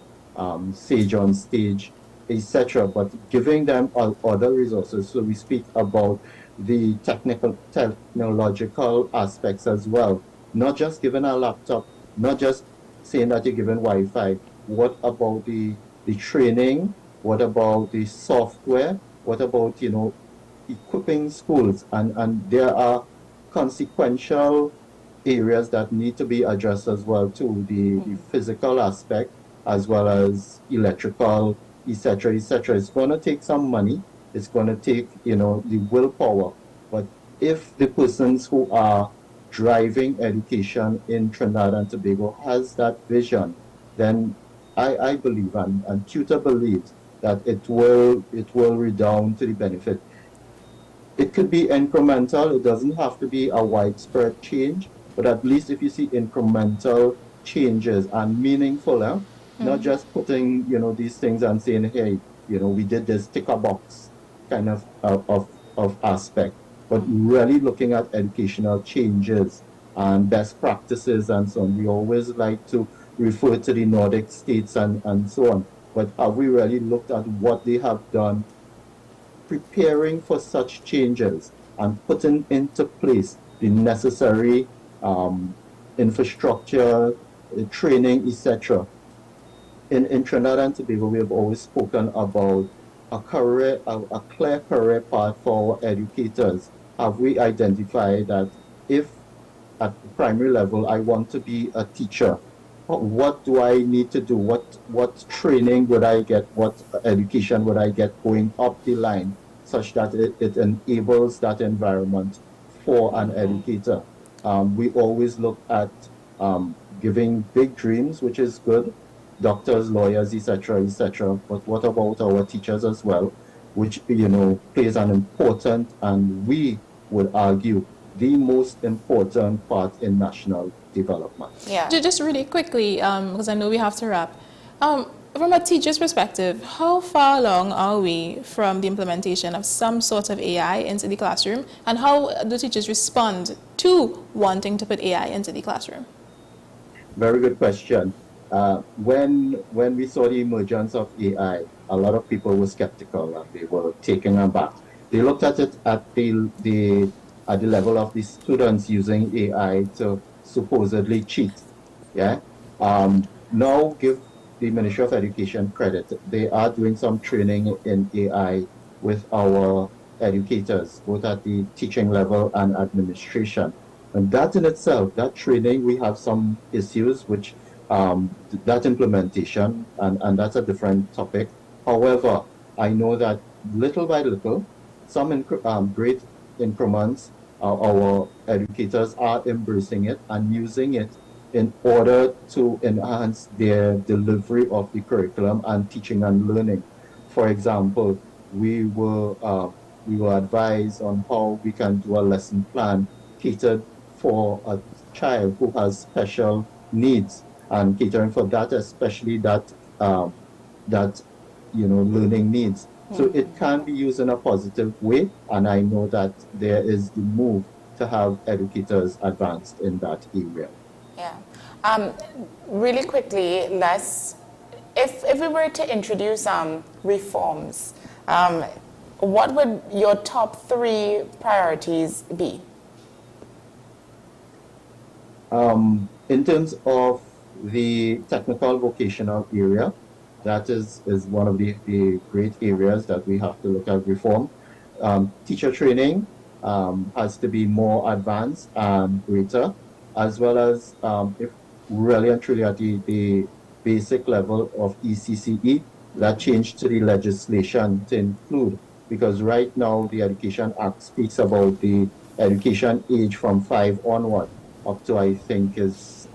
sage on stage, etc., but giving them other resources. So we speak about the technological aspects as well, not just giving a laptop, not just saying that you're given Wi-Fi. What about the training? What about the software? What about, equipping schools? And there are consequential areas that need to be addressed as well too, the physical aspect as well as electrical, etc., etc. It's going to take some money. It's going to take, the willpower. But if the persons who are driving education in Trinidad and Tobago has that vision, then I believe, and Tutor believes, that it will redound to the benefit. It could be incremental. It doesn't have to be a widespread change, but at least if you see incremental changes and meaningful, not just putting, these things and saying, hey, we did this tick a box kind of aspect, but really looking at educational changes and best practices and so on. We always like to refer to the Nordic states and so on, but have we really looked at what they have done preparing for such changes and putting into place the necessary infrastructure, training, etc. In Trinidad and Tobago, we have always spoken about a clear career path for educators. Have we identified that if at the primary level I want to be a teacher, what do I need to do? What training would I get? What education would I get going up the line, such that it enables that environment for an educator? We always look at giving big dreams, which is good, doctors, lawyers, etc., etc. But what about our teachers as well, which plays an important, and we would argue, the most important part in national development. Yeah. Just really quickly, because I know we have to wrap. From a teacher's perspective, how far along are we from the implementation of some sort of AI into the classroom, and how do teachers respond to wanting to put AI into the classroom? Very good question. When we saw the emergence of AI, a lot of people were skeptical and they were taken aback. They looked at it at the level of the students using AI to supposedly cheat. Yeah. Now give the Ministry of Education credit. They are doing some training in AI with our educators, both at the teaching level and administration. And that in itself, that training, we have some issues which that implementation, and that's a different topic. However, I know that little by little, some great increments, our educators are embracing it and using it in order to enhance their delivery of the curriculum and teaching and learning. for example, we were advised on how we can do a lesson plan catered for a child who has special needs, and catering for that, especially that learning needs. So it can be used in a positive way, and I know that there is the move to have educators advanced in that area. Yeah. Really quickly, if we were to introduce reforms, what would your top 3 priorities be? In terms of the technical vocational area, that is one of the great areas that we have to look at reform. Teacher training has to be more advanced and greater, as well as if really and truly at the basic level of ECCE, that change to the legislation to include, because right now the Education Act speaks about the education age from 5 onward up to, I think, is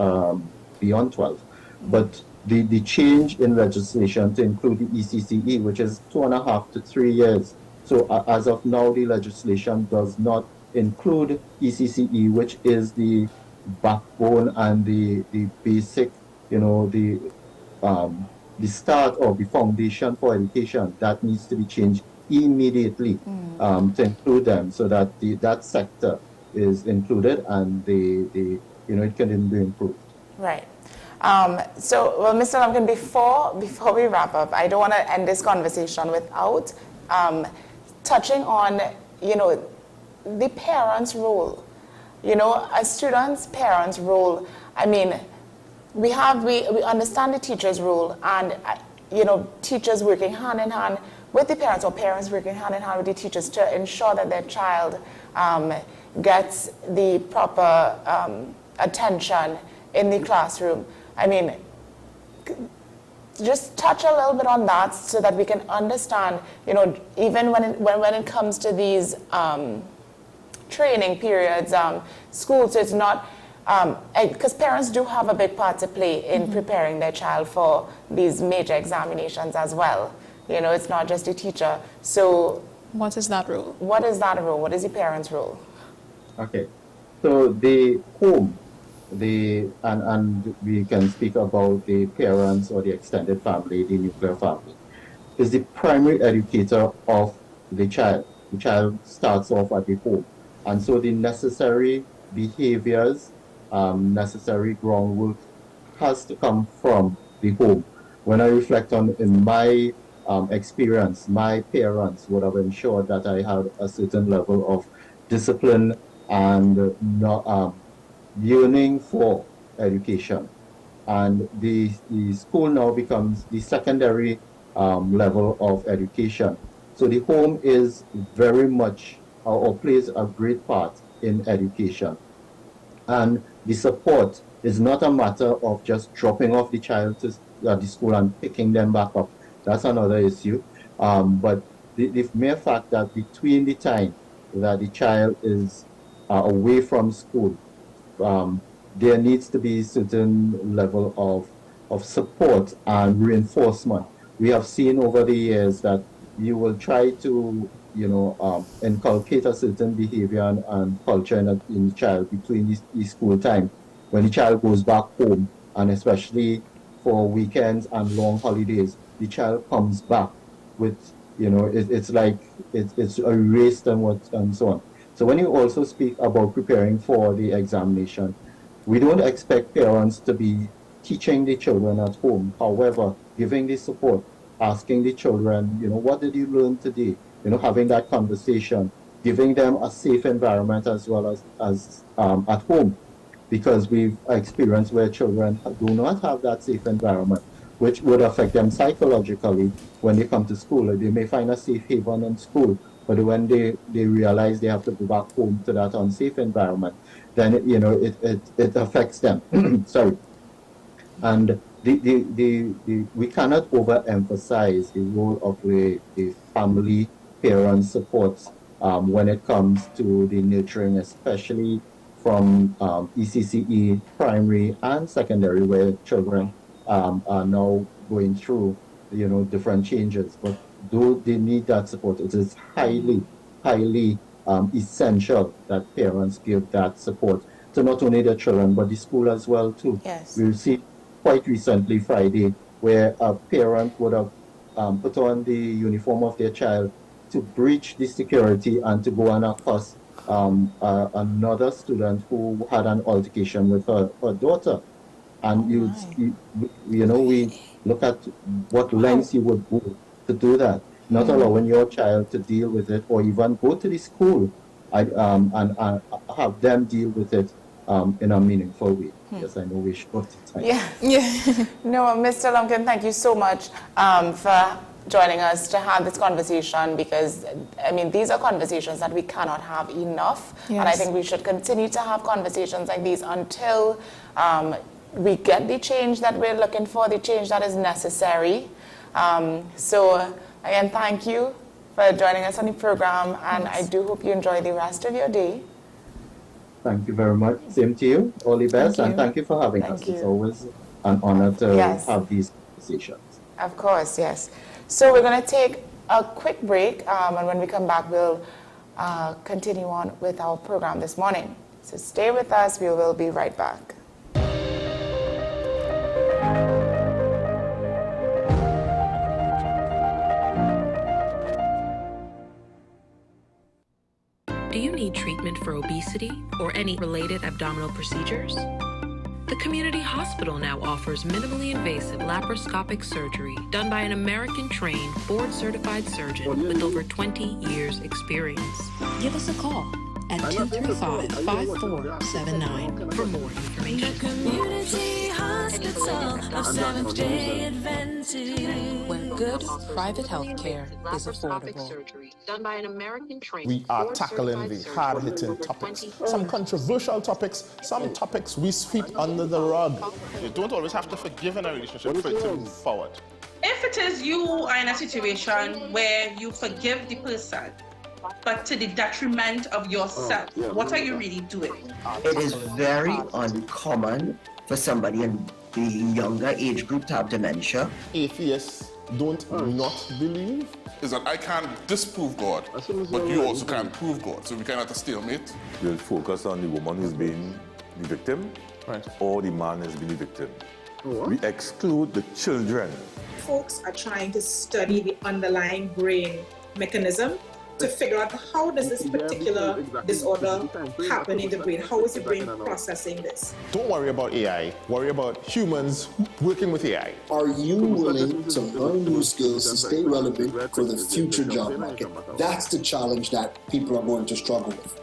beyond 12. But the change in legislation to include the ECCE, which is 2.5 to 3 years. So as of now, the legislation does not include ECCE, which is the backbone and the basic, the start of the foundation for education. That needs to be changed immediately to include them, so that that sector is included and it can be improved. Right. Well, Mr. Lumpkin, before we wrap up, I don't want to end this conversation without touching on, the parents' role. A student's parents' role. I mean, we understand the teacher's role, and teachers working hand in hand with the parents, or parents working hand in hand with the teachers to ensure that their child gets the proper attention in the classroom. I mean, just touch a little bit on that so that we can understand, even when it comes to these training periods, schools, it's not, because parents do have a big part to play in preparing their child for these major examinations as well. It's not just the teacher. So what is that role? What is that role? What is the parent's role? Okay. So the home, and we can speak about the parents or the extended family, the nuclear family, is the primary educator of the child. The child starts off at the home. And so the necessary behaviors, necessary groundwork has to come from the home. When I reflect on in my experience, my parents would have ensured that I had a certain level of discipline and yearning for education. And the school now becomes the secondary level of education. So the home is very much or plays a great part in education. And the support is not a matter of just dropping off the child to the school and picking them back up. That's another issue. But the mere fact that between the time that the child is away from school, there needs to be a certain level of support and reinforcement. We have seen over the years that you will try to inculcate a certain behavior and culture in the child between the school time. When the child goes back home, and especially for weekends and long holidays, the child comes back with, it's like it's erased and so on. So when you also speak about preparing for the examination, we don't expect parents to be teaching the children at home. However, giving the support, asking the children, what did you learn today? Having that conversation, giving them a safe environment as well as at home, because we've experienced where children do not have that safe environment, which would affect them psychologically when they come to school. They may find a safe haven in school, but when they realize they have to go back home to that unsafe environment, then it affects them. Sorry. And we cannot overemphasize the role of the family parent support when it comes to the nurturing, especially from ECCE, primary and secondary, where children are now going through different changes. But though they need that support, it is highly, highly essential that parents give that support to not only their children, but the school as well, too. Yes. We received quite recently, Friday, where a parent would have put on the uniform of their child to breach the security and to go and accost another student who had an altercation with her daughter. And we look at what lengths you would go to do that, not allowing your child to deal with it, or even go to the school and have them deal with it in a meaningful way. Yes, I know we should have time. Yeah. No, Mr. Lumpkin, thank you so much for joining us to have this conversation, because, I mean, these are conversations that we cannot have enough. Yes. And I think we should continue to have conversations like these until we get the change that we're looking for, the change that is necessary. So, again, thank you for joining us on the program, and I do hope you enjoy the rest of your day. Thank you very much. Same to you. All the best, and thank you for having us. It's always an honor to have these conversations. Of course, yes. So we're going to take a quick break, and when we come back, we'll continue on with our program this morning. So stay with us. We will be right back. Do you need treatment for obesity or any related abdominal procedures? The community hospital now offers minimally invasive laparoscopic surgery done by an American-trained, board-certified surgeon with over 20 years' experience. Give us a call at 235-5479 for more information. The Community Hospital of Seventh-day Adventist, where good private health care is affordable. Done by an American-trained. We are tackling the hard-hitting topics, some controversial topics, some topics we sweep under the rug. You don't always have to forgive in a relationship for it to move forward. If it is you are in a situation where you forgive the person, but to the detriment of yourself, what are you really doing? It is very uncommon for somebody in the younger age group to have dementia. Atheists don't not believe. Is that I can't disprove God, but you also can't prove God. So we kind of at a stalemate. We'll focus on the woman who's being the victim, or the man who's being the victim. We exclude the children. Folks are trying to study the underlying brain mechanism to figure out how does this particular disorder happen in the brain? How is the brain processing this? Don't worry about AI. Worry about humans working with AI. Are you willing to learn new skills to stay relevant for the future job market? That's the challenge that people are going to struggle with.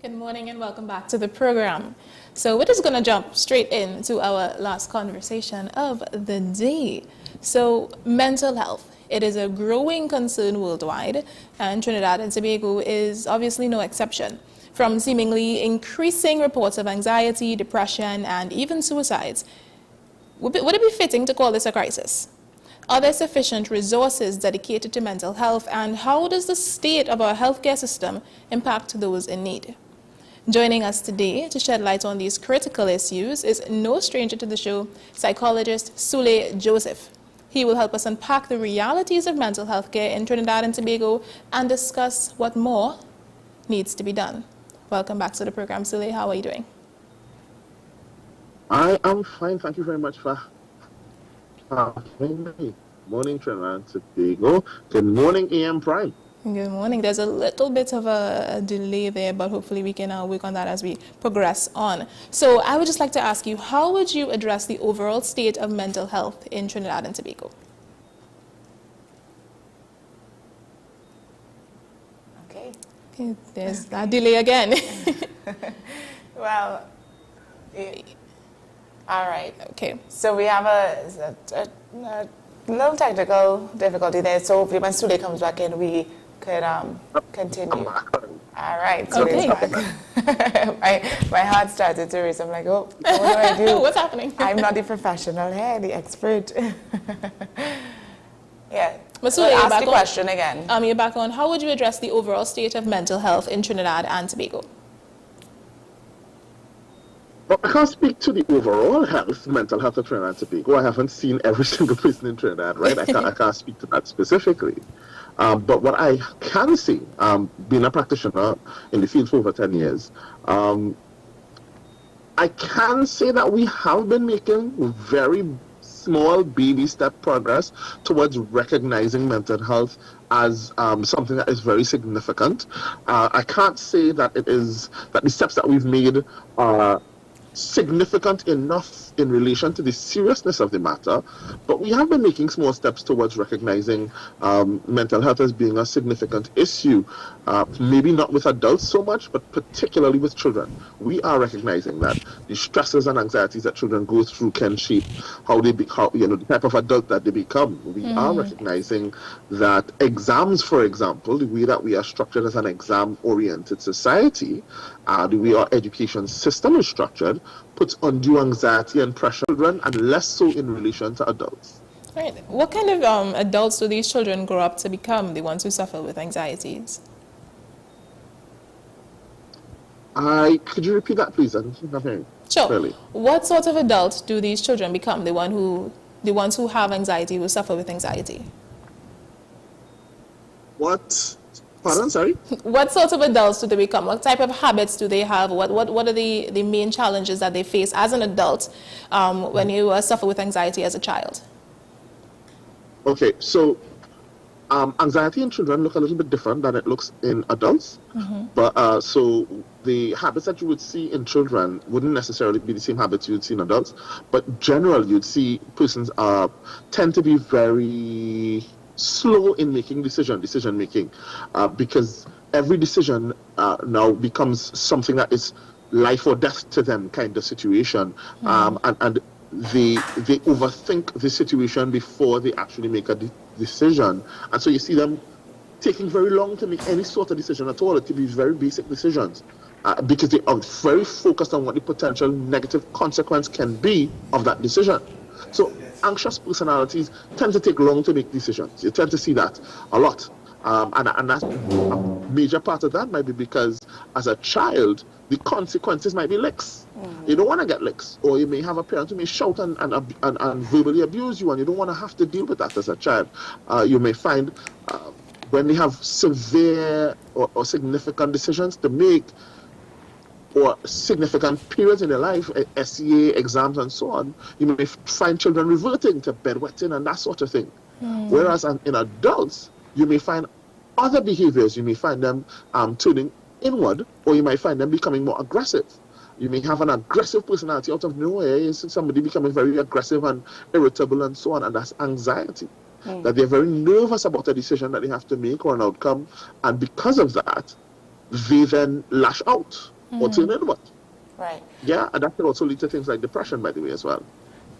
Good morning and welcome back to the program. So we're just going to jump straight into our last conversation of the day. So mental health, it is a growing concern worldwide, and Trinidad and Tobago is obviously no exception. From seemingly increasing reports of anxiety, depression, and even suicides, would it be fitting to call this a crisis? Are there sufficient resources dedicated to mental health, and how does the state of our healthcare system impact those in need? Joining us today to shed light on these critical issues is no stranger to the show, psychologist Sule Joseph. He will help us unpack the realities of mental health care in Trinidad and Tobago and discuss what more needs to be done. Welcome back to the program, Sule. How are you doing? I am fine. Thank you very much for having me. Morning, Trinidad and Tobago. Good morning, AM Prime. Good morning. There's a little bit of a delay there, but hopefully we can work on that as we progress on. So I would just like to ask you, how would you address the overall state of mental health in Trinidad and Tobago? Okay. There's that delay again. Well, all right. Okay. So we have a little technical difficulty there. So hopefully when Sule comes back in, we could continue. All right, so okay. my heart started to race. I'm like, oh, what do I do? What's happening? I'm not the professional here, the expert. Yeah. So ask the question again. You're back on. How would you address the overall state of mental health in Trinidad and Tobago? Well, I can't speak to the overall mental health of Trinidad and Tobago. I haven't seen every single person in Trinidad, right? I can't speak to that specifically. But what I can see, being a practitioner in the field for over 10 years, I can say that we have been making very small baby step progress towards recognizing mental health as something that is very significant. I can't say that the steps that we've made are significant enough in relation to the seriousness of the matter, but we have been making small steps towards recognizing mental health as being a significant issue, maybe not with adults so much, but particularly with children. We are recognizing that the stresses and anxieties that children go through can shape how they become, the type of adult that they become. We are recognizing that exams, for example, the way that we are structured as an exam-oriented society, the way our education system is structured, puts undue anxiety and pressure on children, and less so in relation to adults. Right. What kind of adults do these children grow up to become, the ones who suffer with anxieties? Could you repeat that, please? I'm not hearing. Sure. Really. What sort of adults do these children become, the ones who have anxiety, who suffer with anxiety? What? Pardon, sorry? What sort of adults do they become? What type of habits do they have? What are the main challenges that they face as an adult when you suffer with anxiety as a child? Okay, so anxiety in children look a little bit different than it looks in adults. But so the habits that you would see in children wouldn't necessarily be the same habits you would see in adults. But generally, you'd see persons tend to be very slow in making decision making, because every decision now becomes something that is life or death to them kind of situation, and they overthink the situation before they actually make a decision, and so you see them taking very long to make any sort of decision at all. It could be very basic decisions, because they are very focused on what the potential negative consequence can be of that decision. So anxious personalities tend to take long to make decisions. You tend to see that a lot. And that's a major part of that might be because as a child, the consequences might be licks. You don't want to get licks, or you may have a parent who may shout and verbally abuse you, and you don't want to have to deal with that as a child. You may find when they have severe or significant decisions to make, or significant periods in their life, SEA, exams and so on, you may find children reverting to bedwetting and that sort of thing. Whereas in adults, you may find other behaviors. You may find them turning inward, or you might find them becoming more aggressive. You may have an aggressive personality out of nowhere, somebody becoming very aggressive and irritable and so on, and that's anxiety. That they're very nervous about a decision that they have to make or an outcome, and because of that, they then lash out or turn inward. Right. Yeah, and that can also lead to things like depression, by the way, as well.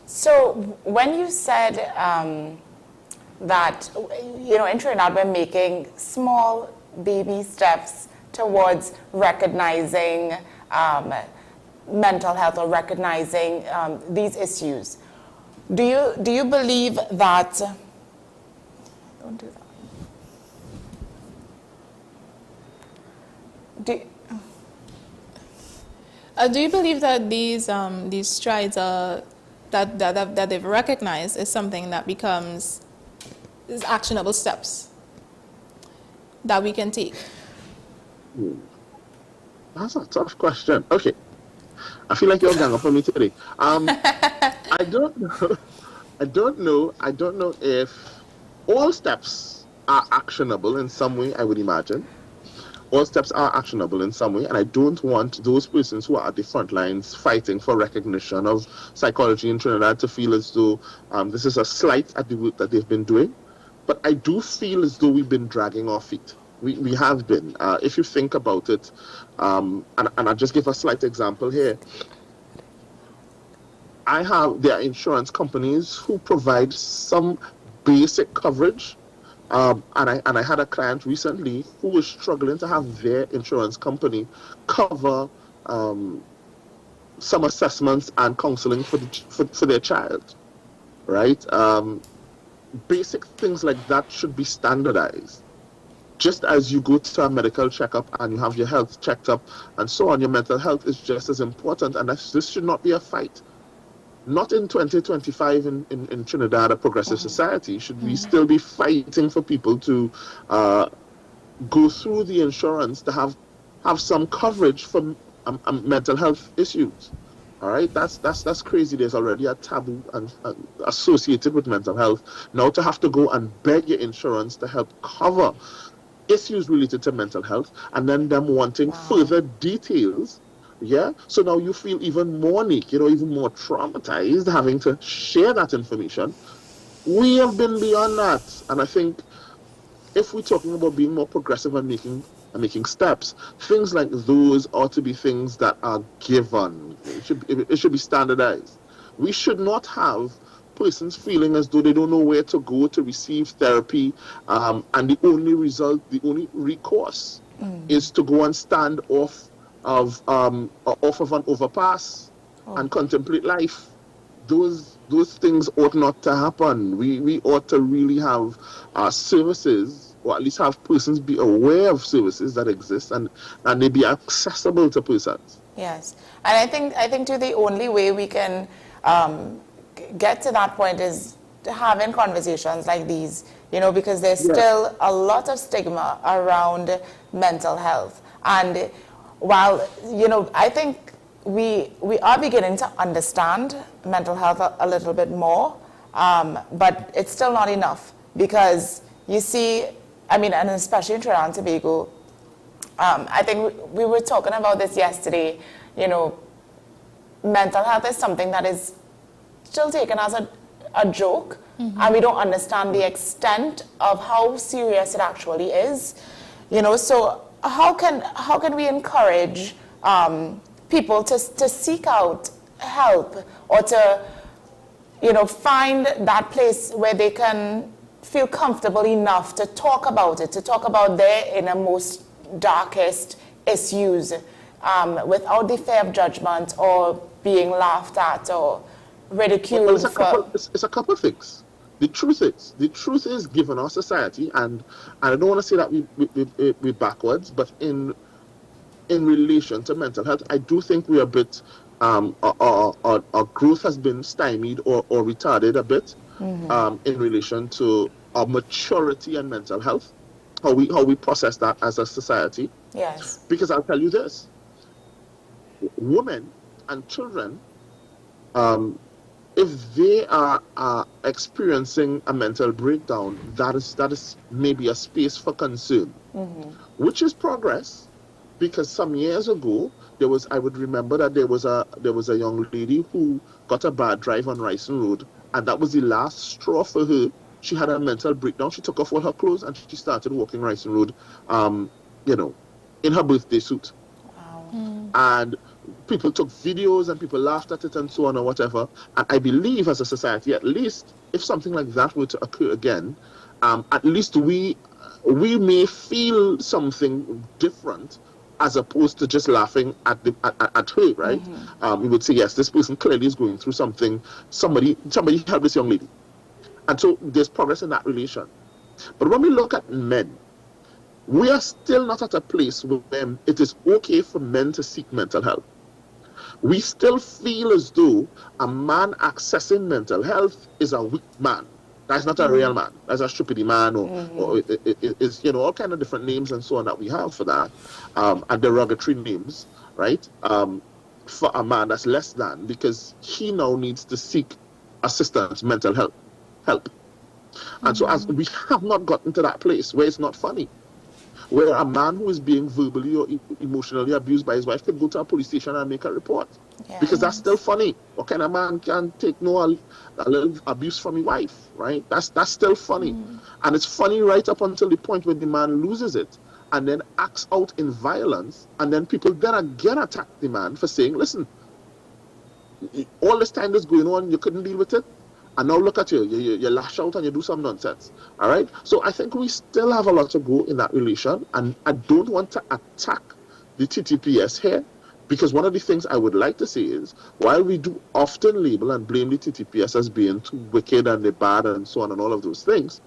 So when you said that, in Trinidad we're making small baby steps towards recognizing mental health or recognizing these issues, do you believe that? Don't do that. Do you believe that these strides that they've recognized is something that is actionable steps that we can take? That's a tough question. Okay, I feel like you're gang up on me today. I don't know if all steps are actionable in some way. I would imagine all steps are actionable in some way, and I don't want those persons who are at the front lines fighting for recognition of psychology in Trinidad to feel as though this is a slight at the work that they've been doing. But I do feel as though we've been dragging our feet. We have been. If you think about it, and I'll just give a slight example here. There are insurance companies who provide some basic coverage And I had a client recently who was struggling to have their insurance company cover some assessments and counseling for their child, right? Basic things like that should be standardized. Just as you go to a medical checkup and you have your health checked up and so on, your mental health is just as important, and this should not be a fight. Not in 2025 in Trinidad, a progressive society. Should we still be fighting for people to go through the insurance to have some coverage for mental health issues? All right, that's crazy. There's already a taboo and associated with mental health. Now to have to go and beg your insurance to help cover issues related to mental health, and then them wanting further details. Yeah, so now you feel even more naked or even more traumatized having to share that information. We have been beyond that, and I think if we're talking about being more progressive and making steps, things like those ought to be things that are given. It should be standardized. We should not have persons feeling as though they don't know where to go to receive therapy, and the only recourse is to go and stand off of an overpass and contemplate life. Those things ought not to happen. We ought to really have services, or at least have persons be aware of services that exist and they be accessible to persons. Yes, and I think too, the only way we can get to that point is having conversations like these, because there's still a lot of stigma around mental health. And while, I think we are beginning to understand mental health a little bit more, but it's still not enough, because you see, and especially in Trinidad and Tobago, I think we were talking about this yesterday, mental health is something that is still taken as a joke, and we don't understand the extent of how serious it actually is. So how can we encourage people to seek out help, or to find that place where they can feel comfortable enough to talk about it, to talk about their innermost darkest issues, without the fear of judgment or being laughed at or ridiculed? Well, it's a couple of things. The truth is, given our society, and I don't want to say that we're backwards, but in relation to mental health, I do think we're a bit, our growth has been stymied or retarded a bit, in relation to our maturity and mental health, how we process that as a society. Yes. Because I'll tell you this, women and children, if they are experiencing a mental breakdown, that is maybe a space for concern, which is progress. Because some years ago, I would remember that there was a young lady who got a bad drive on Ryson Road, and that was the last straw for her. She had a mental breakdown. She took off all her clothes and she started walking Ryson Road, in her birthday suit. Wow. And people took videos and people laughed at it and so on or whatever. And I believe as a society, at least, if something like that were to occur again, at least we may feel something different, as opposed to just laughing at her, right? We would say, yes, this person clearly is going through something. Somebody help this young lady. And so there's progress in that relation. But when we look at men, we are still not at a place where it is okay for men to seek mental health. We still feel as though a man accessing mental health is a weak man. That's not a real man. That's a stupidity man, or it's all kind of different names and so on that we have for that, and derogatory names, right? For a man that's less than, because he now needs to seek assistance, mental help. And so as we have not gotten to that place where it's not funny, where a man who is being verbally or emotionally abused by his wife could go to a police station and make a report. Yeah. Because that's still funny. What kind of man can take a little abuse from his wife, right? That's still funny. And it's funny right up until the point where the man loses it and then acts out in violence, and then people then again attack the man for saying, listen, all this time that's going on, you couldn't deal with it. And now look at you. You lash out and you do some nonsense. All right? So I think we still have a lot to go in that relation. And I don't want to attack the TTPS here, because one of the things I would like to say is, while we do often label and blame the TTPS as being too wicked and they're bad and so on and all of those things,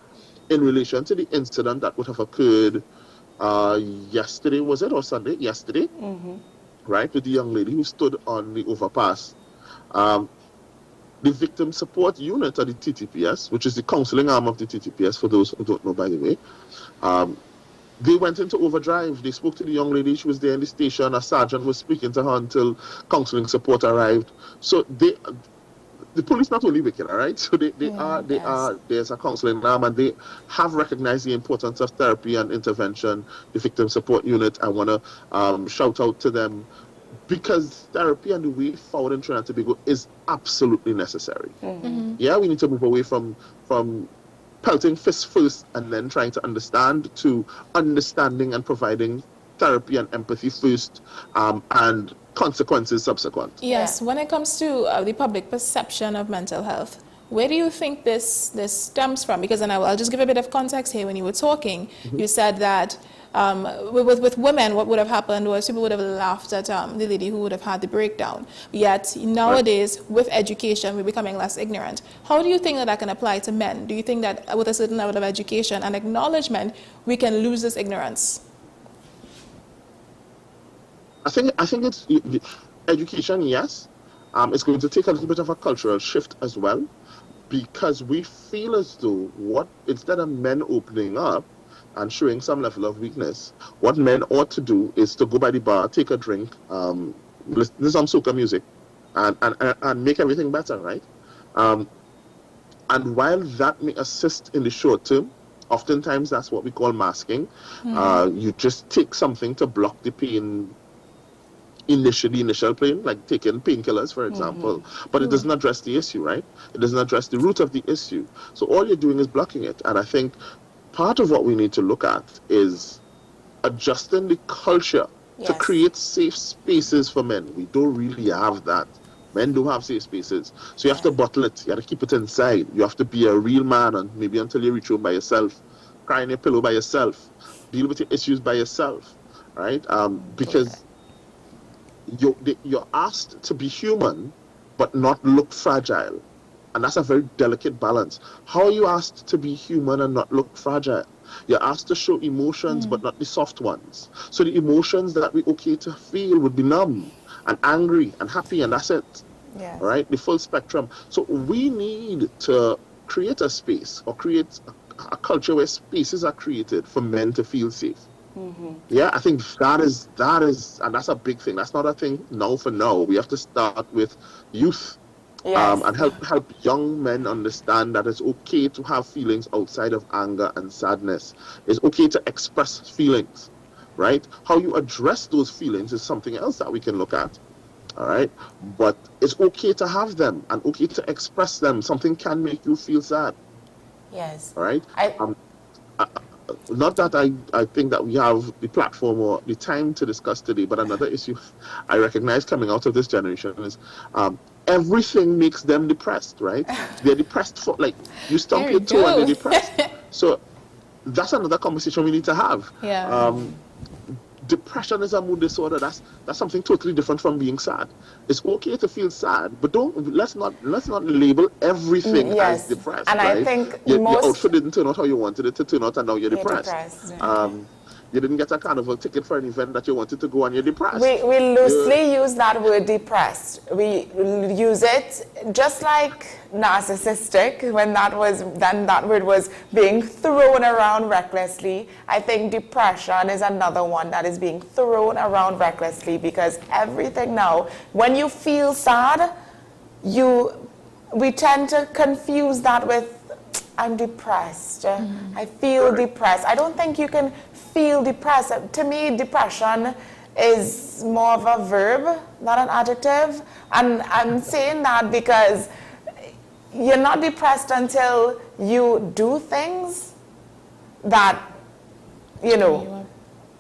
in relation to the incident that would have occurred yesterday, was it, or Sunday? Yesterday, right, with the young lady who stood on the overpass. The Victim Support Unit of the TTPS, which is the counseling arm of the TTPS, for those who don't know, by the way, they went into overdrive. They spoke to the young lady. She was there in the station. A sergeant was speaking to her until counseling support arrived. So the police not only wicked, all right? So there's a counseling arm, and they have recognized the importance of therapy and intervention. The Victim Support Unit, I want to shout out to them, because therapy and the way forward in Trinidad and Tobago is absolutely necessary. Yeah, we need to move away from pelting fists first and then trying to understand, to understanding and providing therapy and empathy first, and consequences subsequent. Yes, when it comes to the public perception of mental health, where do you think this stems from? Because, and I'll just give a bit of context here. When you were talking, you said that with women, what would have happened was people would have laughed at the lady who would have had the breakdown. Yet nowadays, with education, we're becoming less ignorant. How do you think that can apply to men? Do you think that with a certain level of education and acknowledgement, we can lose this ignorance? I think it's education, yes. It's going to take a little bit of a cultural shift as well, because we feel as though instead of men opening up and showing some level of weakness, what men ought to do is to go by the bar, take a drink, listen to some soca music, and make everything better, right? And while that may assist in the short term, oftentimes that's what we call masking. You just take something to block the pain, initial pain, like taking painkillers, for example, but it doesn't address the issue, right? It doesn't address the root of the issue. So all you're doing is blocking it. And I think part of what we need to look at is adjusting the culture to create safe spaces for men. We don't really have that. Men don't have safe spaces. So you have to bottle it. You have to keep it inside. You have to be a real man, and maybe until you reach home by yourself, cry in your pillow by yourself, deal with your issues by yourself, right? Because you're asked to be human, but not look fragile. And that's a very delicate balance. How are you asked to be human and not look fragile? You're asked to show emotions, but not the soft ones. So the emotions that we're okay to feel would be numb and angry and happy, and that's it. Right? The full spectrum. So we need to create a space, or create a culture where spaces are created for men to feel safe. Yeah, I think that is, and that's a big thing. That's not a thing now for now. We have to start with youth. And help young men understand that it's okay to have feelings outside of anger and sadness. It's okay to express feelings, right? How you address those feelings is something else that we can look at, all right? But it's okay to have them and okay to express them. Something can make you feel sad. Yes. All right? Not that I think that we have the platform or the time to discuss today, but another issue I recognize coming out of this generation is everything makes them depressed, right? They're depressed for, like, you stump your toe and they're depressed. So that's another conversation we need to have. Depression is a mood disorder. That's something totally different from being sad. It's okay to feel sad, but let's not label everything as depressed. And right? I think your outfit didn't turn out how you wanted it to turn out, and now you're depressed. You didn't get a carnival ticket for an event that you wanted to go, and you're depressed. We loosely use that word depressed. We use it just like narcissistic, when that word was being thrown around recklessly. I think depression is another one that is being thrown around recklessly, because everything now, when you feel sad, we tend to confuse that with I'm depressed. I feel depressed. I don't think you can feel depressed. To me, depression is more of a verb, not an adjective. And I'm saying that because you're not depressed until you do things that, you know,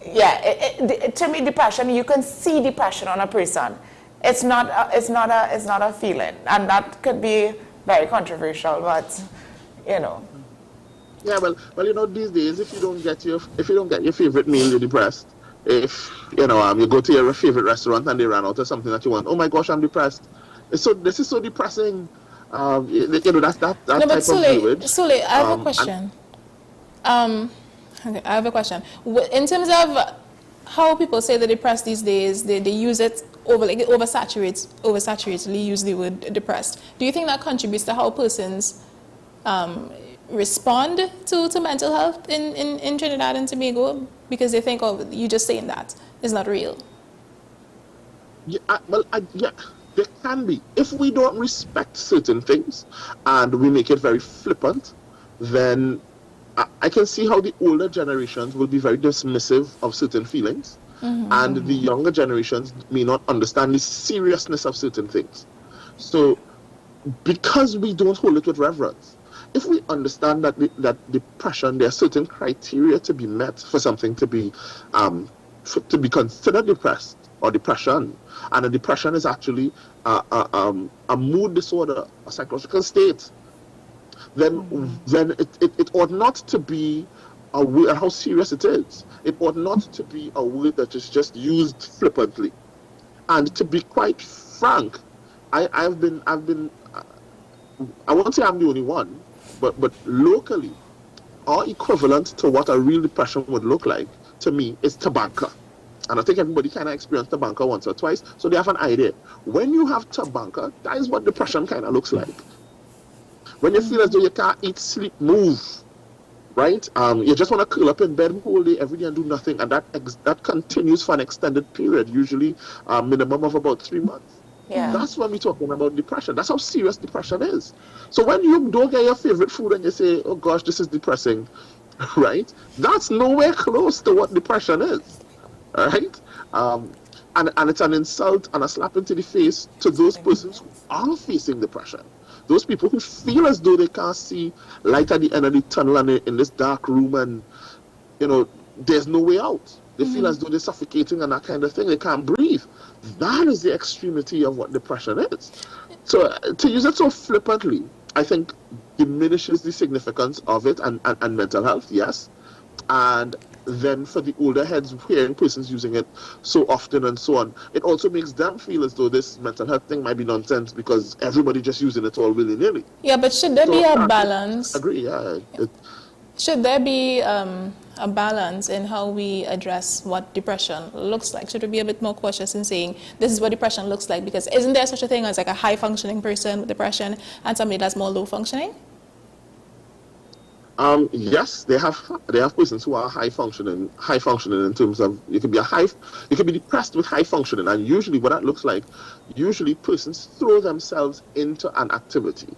to me, depression, you can see depression on a person. It's not a feeling, and that could be very controversial, but you know. Yeah, well, you know, these days, if you don't get your favorite meal, you're depressed. If you know, you go to your favorite restaurant and they ran out of something that you want, oh my gosh, I'm depressed. This is so depressing. You know, that's that No, type but of language. Sule, I have a question. Okay, I have a question. In terms of how people say they're depressed these days, they use it oversaturatedly use the word depressed. Do you think that contributes to how persons respond to mental health in Trinidad and Tobago? Because they think, oh, you just saying that is not real. Yeah, yeah, there can be. If we don't respect certain things and we make it very flippant, then I can see how the older generations will be very dismissive of certain feelings, and the younger generations may not understand the seriousness of certain things. So, because we don't hold it with reverence, if we understand that that depression, there are certain criteria to be met for something to be considered depressed or depression, and a depression is actually a mood disorder, a psychological state, then it ought not to be a word, how serious it is. It ought not to be a word that is just used flippantly. And to be quite frank, I won't say I'm the only one, but locally, our equivalent to what a real depression would look like, to me, is tabanca. And I think everybody kind of experienced tabanca once or twice, so they have an idea. When you have tabanca, that is what depression kind of looks like. When you feel as though you can't eat, sleep, move, right? You just want to curl up in bed all day, every day, and do nothing, and that continues for an extended period, usually a minimum of about 3 months. Yeah. That's when we're talking about depression. That's how serious depression is. So when you don't get your favorite food and you say, oh gosh, this is depressing, right? That's nowhere close to what depression is, all right? And it's an insult and a slap into the face to those persons who are facing depression. Those people who feel as though they can't see light at the end of the tunnel and they're in this dark room and, you know, there's no way out. They feel as though they're suffocating and that kind of thing. They can't breathe. That is the extremity of what depression is. So to use it so flippantly, I think diminishes the significance of it and mental health, yes. And then for the older heads, hearing persons using it so often and so on, it also makes them feel as though this mental health thing might be nonsense because everybody just using it all willy-nilly. Yeah, but should there be a balance? Agree, yeah. Should there be a balance in how we address what depression looks like? Should we be a bit more cautious in saying this is what depression looks like? Because isn't there such a thing as like a high-functioning person with depression and somebody that's more low-functioning? Yes, they have persons who are high functioning in terms of you can be depressed with high functioning, and usually what that looks like, usually persons throw themselves into an activity.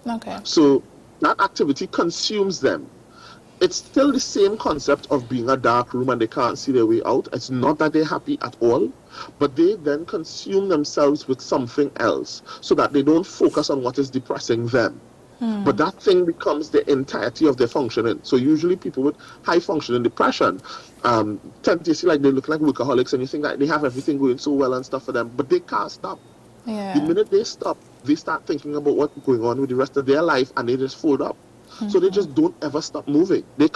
Okay. So that activity consumes them. It's still the same concept of being a dark room and they can't see their way out. It's not that they're happy at all, but they then consume themselves with something else so that they don't focus on what is depressing them. But that thing becomes the entirety of their functioning. So usually people with high functioning depression tend to see like they look like workaholics and you think that they have everything going so well and stuff for them, but they can't stop. Yeah. The minute they stop, they start thinking about what's going on with the rest of their life and they just fold up. So they just don't ever stop moving. They're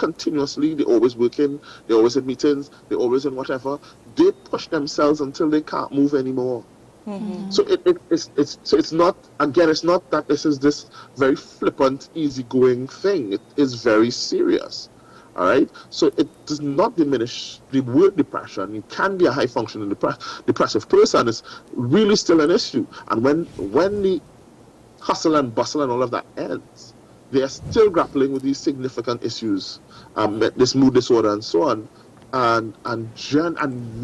always working, they're always in meetings, they're always in whatever. They push themselves until they can't move anymore. So it's not that this is this very flippant, easygoing thing. It is very serious. All right. So it does not diminish the word depression. You can be a high functioning depressive person. It's really still an issue. And when the hustle and bustle and all of that ends, they are still grappling with these significant issues, this mood disorder and so on. And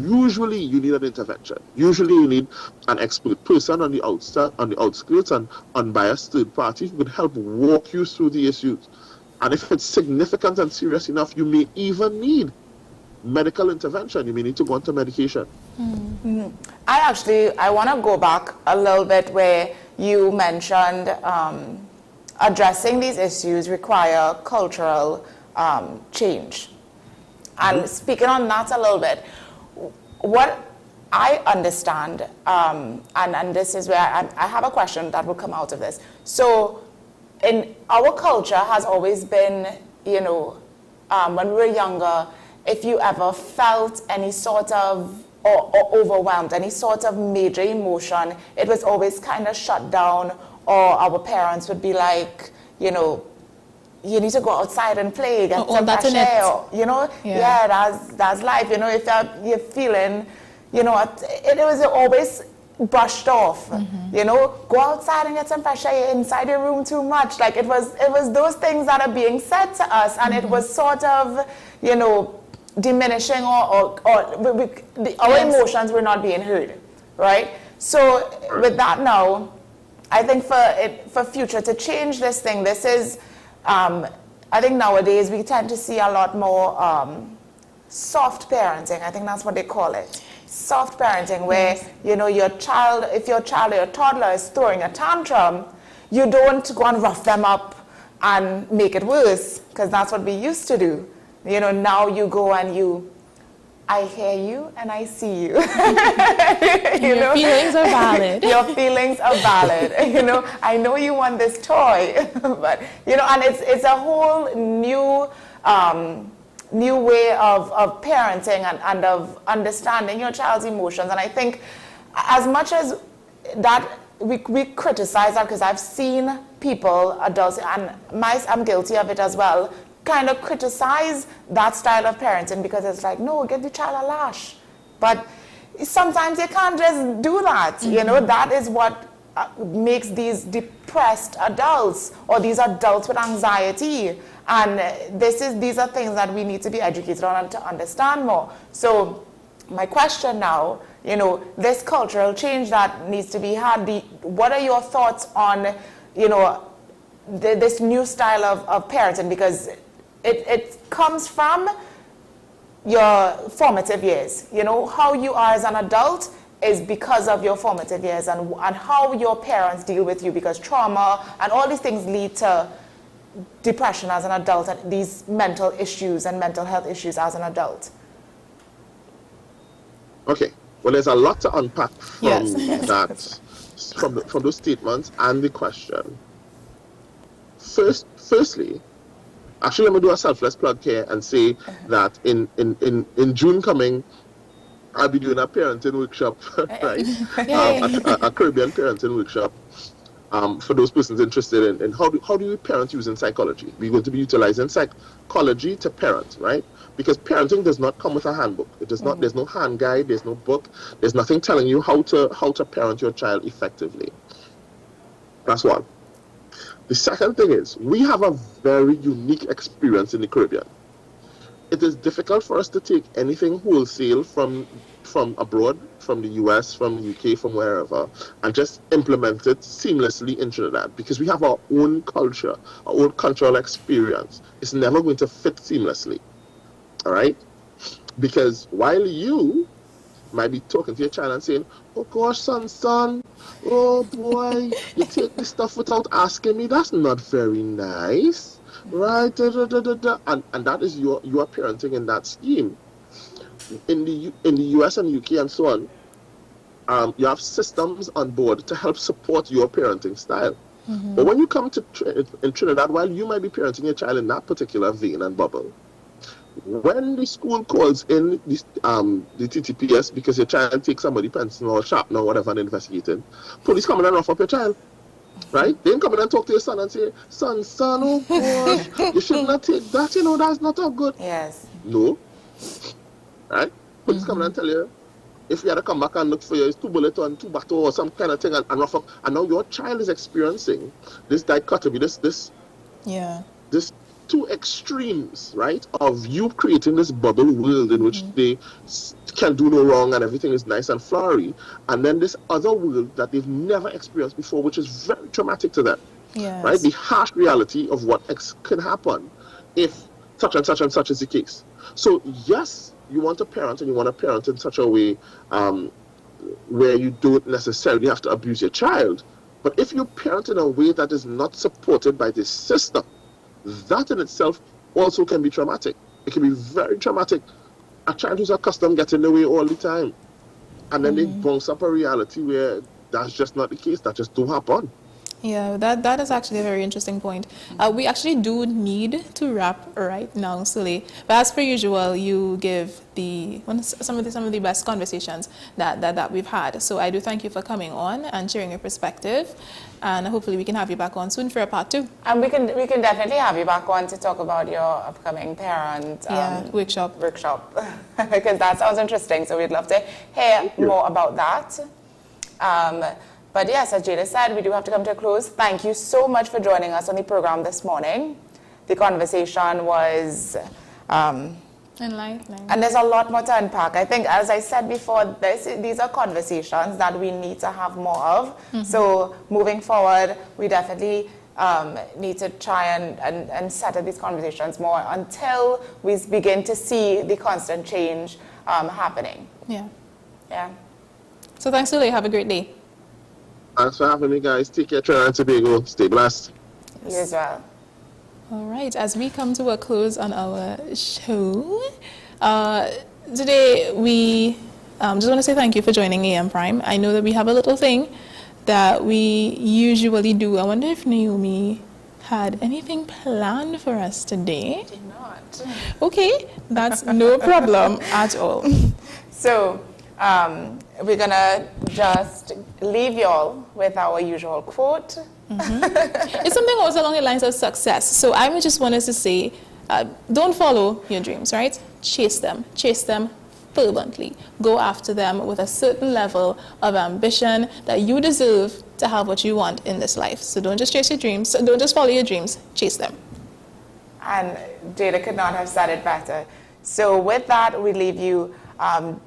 usually you need an intervention. Usually you need an expert person on the outskirts, and unbiased third party who could help walk you through the issues. And if it's significant and serious enough, you may even need medical intervention. You may need to go onto medication. I want to go back a little bit where you mentioned addressing these issues require cultural change. And speaking on that a little bit, what I understand, and this is where I have a question that will come out of this. So in our culture has always been, you know, when we were younger, if you ever felt any sort of, or overwhelmed, any sort of major emotion, it was always kind of shut down, or our parents would be like, you know, you need to go outside and play, get some fresh air, you know? Yeah, that's life. You know, if you're feeling, you know, it was always brushed off. You know, go outside and get some fresh air. You're inside your room too much. Like it was those things that are being said to us, and it was sort of, you know, diminishing or our emotions were not being heard, right? So with that now, I think for future to change this thing, this is, I think nowadays we tend to see a lot more soft parenting. I think that's what they call it. Soft parenting, where, you know, your child, if your child or your toddler is throwing a tantrum, you don't go and rough them up and make it worse, because that's what we used to do. You know, now you go and I hear you and I see you. Your feelings are valid. Your feelings are valid. You know, I know you want this toy, but, you know, and it's a whole new way of parenting and of understanding your child's emotions. And I think as much as that, we criticize that, because I've seen people, adults, and I'm guilty of it as well, kind of criticize that style of parenting, because it's like, no, give the child a lash. But sometimes you can't just do that. You know, that is what makes these depressed adults, or these adults with anxiety. And these are things that we need to be educated on and to understand more. So my question now, you know, this cultural change that needs to be had, what are your thoughts on, you know, this new style of parenting? Because it comes from your formative years. You know, how you are as an adult is because of your formative years, and how your parents deal with you, because trauma and all these things lead to depression as an adult, and these mental issues and mental health issues as an adult. Okay, well, there's a lot to unpack from that, from those statements and the question. Firstly, actually, let me do a selfless plug here and say that in June coming, I'll be doing a parenting workshop, right? A Caribbean parenting workshop. For those persons interested in how do you parent using psychology. We're going to be utilizing psychology to parent, right? Because parenting does not come with a handbook. It does not. There's no hand guide. There's no book. There's nothing telling you how to parent your child effectively. That's one. The second thing is, we have a very unique experience in the Caribbean. It is difficult for us to take anything wholesale from abroad, from the US, from the UK, from wherever, and just implement it seamlessly in Trinidad, because we have our own culture, our own cultural experience. It's never going to fit seamlessly, all right? Because while you might be talking to your child and saying, oh gosh, son, oh boy, you take this stuff without asking me, that's not very nice, right? And that is your parenting in that scheme. In the US and UK and so on, you have systems on board to help support your parenting style. But when you come to in Trinidad, while you might be parenting your child in that particular vein and bubble, when the school calls in the TTPS because your child takes somebody pencil or sharpener or whatever and investigating, police come in and rough up your child. Right? They come in and talk to your son and say, son, oh gosh, you should not take that, you know, that's not a good. Yes. No. Right? Police come in and tell you, if you had to come back and look for you, it's 2 bullets and 2 battle or some kind of thing and rough up. And now your child is experiencing this dichotomy, this two extremes, right, of you creating this bubble world in which they can do no wrong and everything is nice and flowery, and then this other world that they've never experienced before, which is very traumatic to them. Yes. Right? The harsh reality of what can happen if such and such and such is the case. So yes, you want to parent, and you want to parent in such a way where you don't necessarily have to abuse your child. But if you parent in a way that is not supported by this system, that in itself also can be traumatic. It can be very traumatic. A child who's accustomed getting away all the time, and then they bounce up a reality where that's just not the case. That just don't happen. Yeah, that is actually a very interesting point. We actually do need to wrap right now, Sule. But as per usual, you give some of the best conversations that we've had. So I do thank you for coming on and sharing your perspective. And hopefully we can have you back on soon for a part 2. And we can definitely have you back on to talk about your upcoming parent workshop. Because that sounds interesting. So we'd love to hear more about that. But yes, as Jada said, we do have to come to a close. Thank you so much for joining us on the program this morning. The conversation was enlightening. And there's a lot more to unpack. I think, as I said before, these are conversations that we need to have more of. Mm-hmm. So moving forward, we definitely need to try and settle these conversations more until we begin to see the constant change happening. Yeah. So thanks, Sule. Have a great day. Thanks for having me, guys. Take care, Trinidad and Tobago. Stay blessed. You as well. All right, as we come to a close on our show, today we just want to say thank you for joining AM Prime. I know that we have a little thing that we usually do. I wonder if Naomi had anything planned for us today. Did not. Okay, that's no problem at all. So, we're gonna just leave y'all with our usual quote. Mm-hmm. It's something also along the lines of success. So I would just want us to say, don't follow your dreams, right? Chase them fervently. Go after them with a certain level of ambition that you deserve to have what you want in this life. So don't just chase your dreams. Don't just follow your dreams. Chase them. And Jada could not have said it better. So with that, we leave you.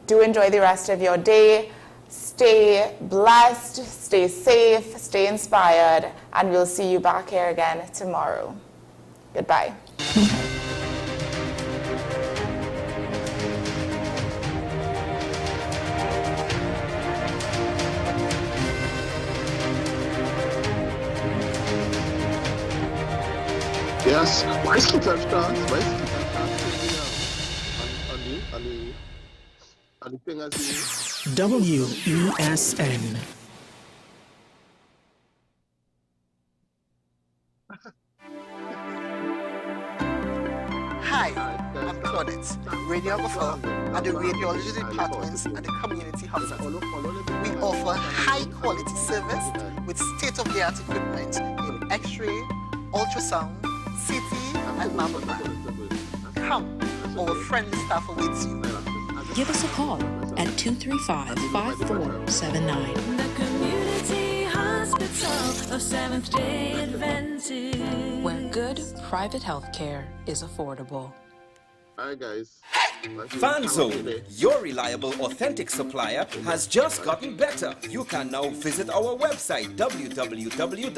Do enjoy the rest of your day. Stay blessed, stay safe, stay inspired, and we'll see you back here again tomorrow. Goodbye. Yes, why is it touch cards? WESN. Hi, I'm Claudette, radiographer at the radiology departments at the community hospital. We offer high-quality service with state-of-the-art equipment in X-ray, ultrasound, CT, and mammogram. Come, our friendly staff awaits you. Give us a call at 235-5479. The Community Hospital of Seventh-day Adventist, where good private health care is affordable. Hi guys. FanZone, your reliable, authentic supplier, has just gotten better. You can now visit our website, www